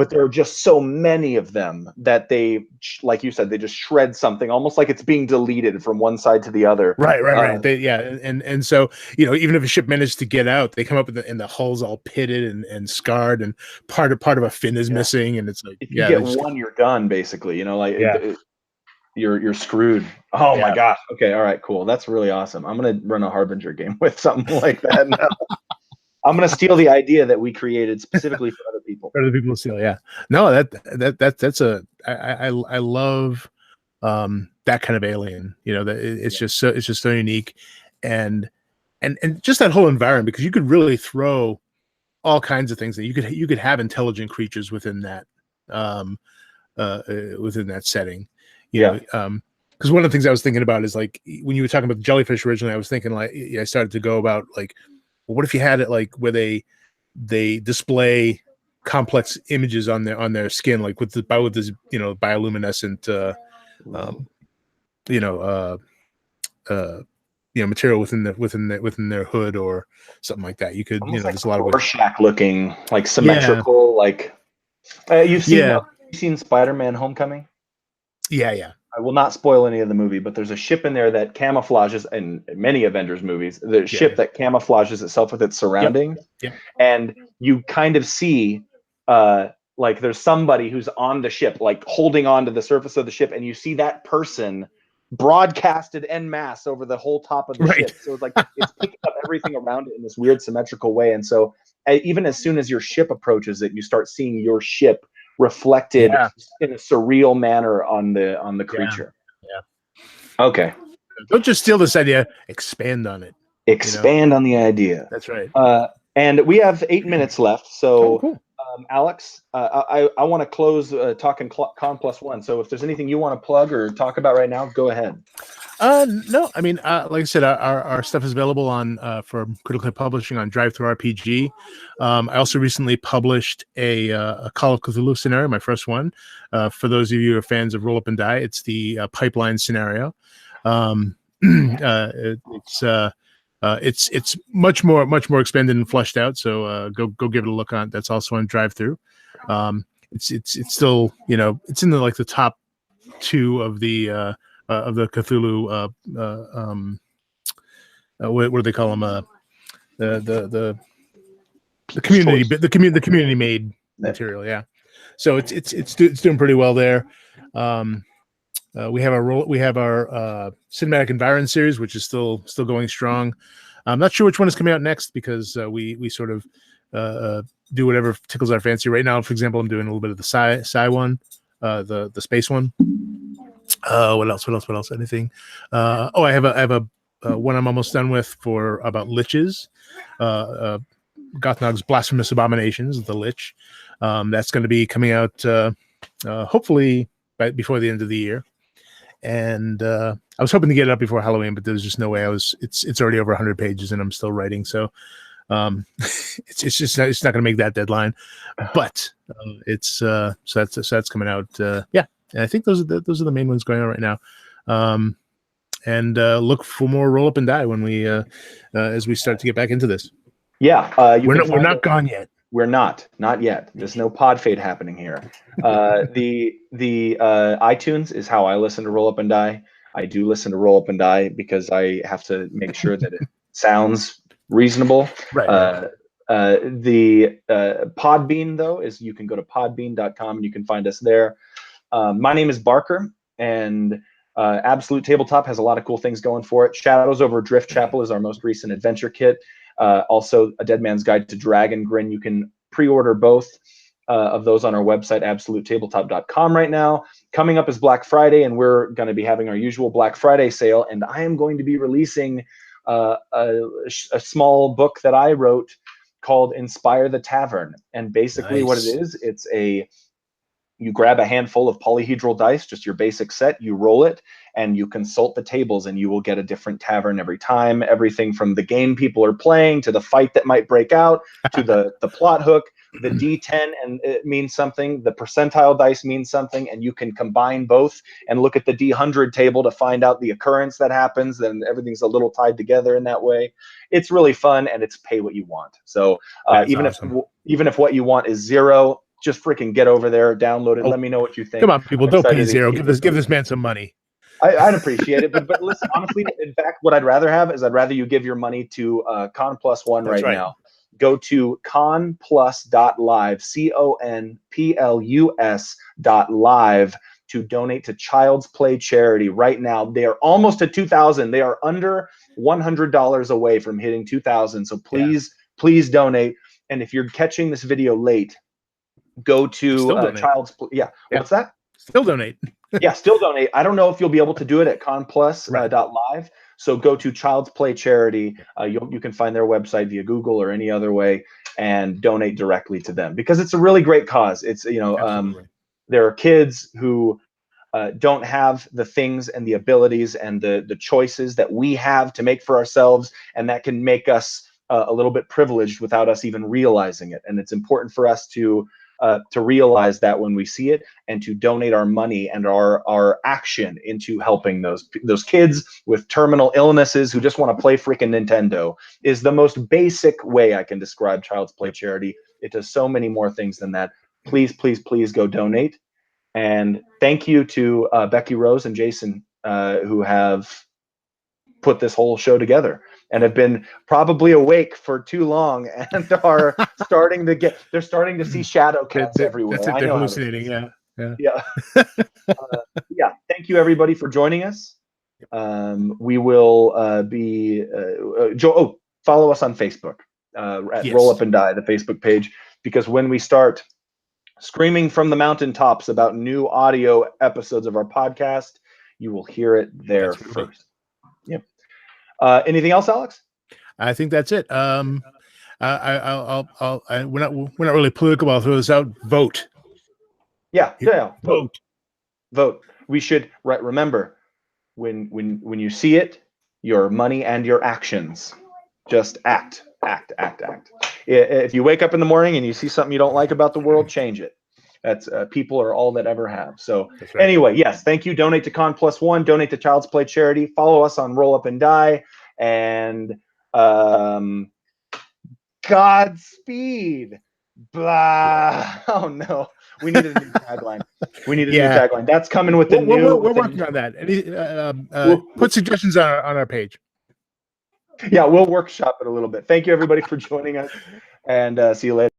Speaker 1: there are just so many of them that they, like you said, they just shred something almost like it's being deleted from one side to the other.
Speaker 2: Right. And so, even if a ship managed to get out, they come up and the hull's all pitted and scarred, and part of a fin is missing. And it's like,
Speaker 1: if you get one, you're done basically, you're screwed. Oh my gosh. Okay. All right, cool. That's really awesome. I'm going to run a Harbinger game with something like that now. I'm going to steal the idea that we created specifically for other people.
Speaker 2: For other people to steal. Yeah. No, I love that kind of alien, it's just so unique and just that whole environment, because you could really throw all kinds of things that you could have intelligent creatures within that setting. Because one of the things I was thinking about is like when you were talking about the jellyfish originally, I was thinking I started to go about like, well, what if you had it like where they display complex images on their skin, like with this bioluminescent material within their hood or something like that. You could
Speaker 1: almost
Speaker 2: there's a lot of
Speaker 1: Rorschach looking, like symmetrical, like you've seen Spider-Man Homecoming.
Speaker 2: Yeah.
Speaker 1: I will not spoil any of the movie, but there's a ship in there that camouflages, in many Avengers movies, the ship that camouflages itself with its surroundings.
Speaker 2: Yep.
Speaker 1: And you kind of see like there's somebody who's on the ship, like holding on to the surface of the ship, and you see that person broadcasted en masse over the whole top of the ship. So it's like it's picking up everything around it in this weird symmetrical way. And so even as soon as your ship approaches it, you start seeing your ship reflected in a surreal manner on the creature. Yeah. Okay.
Speaker 2: Don't just steal this idea, expand on it.
Speaker 1: Expand on the idea.
Speaker 2: That's right.
Speaker 1: And we have 8 minutes left. So Alex, I want to close talking Con Plus One. So if there's anything you want to plug or talk about right now, go ahead.
Speaker 2: No, I mean, like I said, our stuff is available on for Critical Hit Publishing on Drive-Thru RPG. I also recently published a Call of Cthulhu scenario, my first one. For those of you who are fans of Roll Up and Die, it's the pipeline scenario. It's much more expanded and fleshed out. So go give it a look on. That's also on Drive-Thru. It's still, it's in the top two of the Cthulhu. What do they call them? The community, the community made material. Yeah, so it's doing pretty well there. We have our cinematic environment series, which is still going strong. I'm not sure which one is coming out next because we sort of do whatever tickles our fancy. Right now, for example, I'm doing a little bit of the sci one, the space one. What else? Anything? I have a one I'm almost done with for about liches. Gothnog's Blasphemous Abominations, the Lich. That's going to be coming out hopefully before the end of the year. And I was hoping to get it up before Halloween, but there's just no way. It's already over 100 pages, and I'm still writing. So it's not going to make that deadline. But so that's coming out. Yeah. And I think those are the main ones going on right now. And look for more Roll Up and Die when we as we start to get back into this.
Speaker 1: Yeah,
Speaker 2: we're not gone yet.
Speaker 1: We're not yet. There's no pod fade happening here. The iTunes is how I listen to Roll Up and Die. I do listen to Roll Up and Die because I have to make sure that it sounds reasonable.
Speaker 2: Right.
Speaker 1: The Podbean though is you can go to podbean.com and you can find us there. My name is Barker, and Absolute Tabletop has a lot of cool things going for it. Shadows Over Drift Chapel is our most recent adventure kit. Also, A Dead Man's Guide to Dragon Grin. You can pre-order both of those on our website, absolutetabletop.com right now. Coming up is Black Friday, and we're going to be having our usual Black Friday sale, and I am going to be releasing a small book that I wrote called Inspire the Tavern. And basically
Speaker 2: Nice.
Speaker 1: What it is, you grab a handful of polyhedral dice, just your basic set, you roll it, and you consult the tables, and you will get a different tavern every time. Everything from the game people are playing to the fight that might break out to the plot hook. The D10 and it means something. The percentile dice means something, and you can combine both and look at the D100 table to find out the occurrence that happens. And everything's a little tied together in that way. It's really fun, and it's pay what you want. So even if what you want is 0. Just freaking get over there, download it. Let me know what you think.
Speaker 2: Come on, people, don't pay 0. Give this man some money.
Speaker 1: I'd appreciate it, but listen, honestly, in fact, what I'd rather have is I'd rather you give your money to Con Plus One right now. Go to conplus.live, CONPLUS.live to donate to Child's Play charity right now. They are almost at 2,000. They are under $100 away from hitting 2,000. So please donate. And if you're catching this video late, go to Child's Play. Yeah. What's that?
Speaker 2: Still donate.
Speaker 1: Yeah, still donate. I don't know if you'll be able to do it at conplus.live. So go to Child's Play charity. You can find their website via Google or any other way and donate directly to them because it's a really great cause. It's there are kids who don't have the things and the abilities and the choices that we have to make for ourselves, and that can make us a little bit privileged without us even realizing it. And it's important for us to realize that when we see it, and to donate our money and our action into helping those kids with terminal illnesses who just want to play freaking Nintendo is the most basic way I can describe Child's Play charity. It does so many more things than that. Please, please, please go donate. And thank you to Becky Rose and Jason who have put this whole show together and have been probably awake for too long and are starting to see shadow cats everywhere.
Speaker 2: That's it. They're hallucinating.
Speaker 1: Yeah. Thank you everybody for joining us. We will follow us on Facebook at Roll Up and Die, the Facebook page, because when we start screaming from the mountaintops about new audio episodes of our podcast, you will hear it there first. Yep. Anything else, Alex?
Speaker 2: I think that's it. we're not really political. I'll throw this out. Vote.
Speaker 1: Yeah.
Speaker 2: Vote.
Speaker 1: Vote. We should remember when you see it, your money and your actions. Just act. If you wake up in the morning and you see something you don't like about the world, change it. That's people are all that ever have. So
Speaker 2: right.
Speaker 1: Anyway, yes, thank you. Donate to Con Plus One. Donate to Child's Play charity. Follow us on Roll Up and Die. And Godspeed. Blah. Oh no, we needed a new tagline. New tagline. That's coming with the
Speaker 2: We're working on that. Put suggestions on our page.
Speaker 1: Yeah, we'll workshop it a little bit. Thank you, everybody, for joining us, and see you later.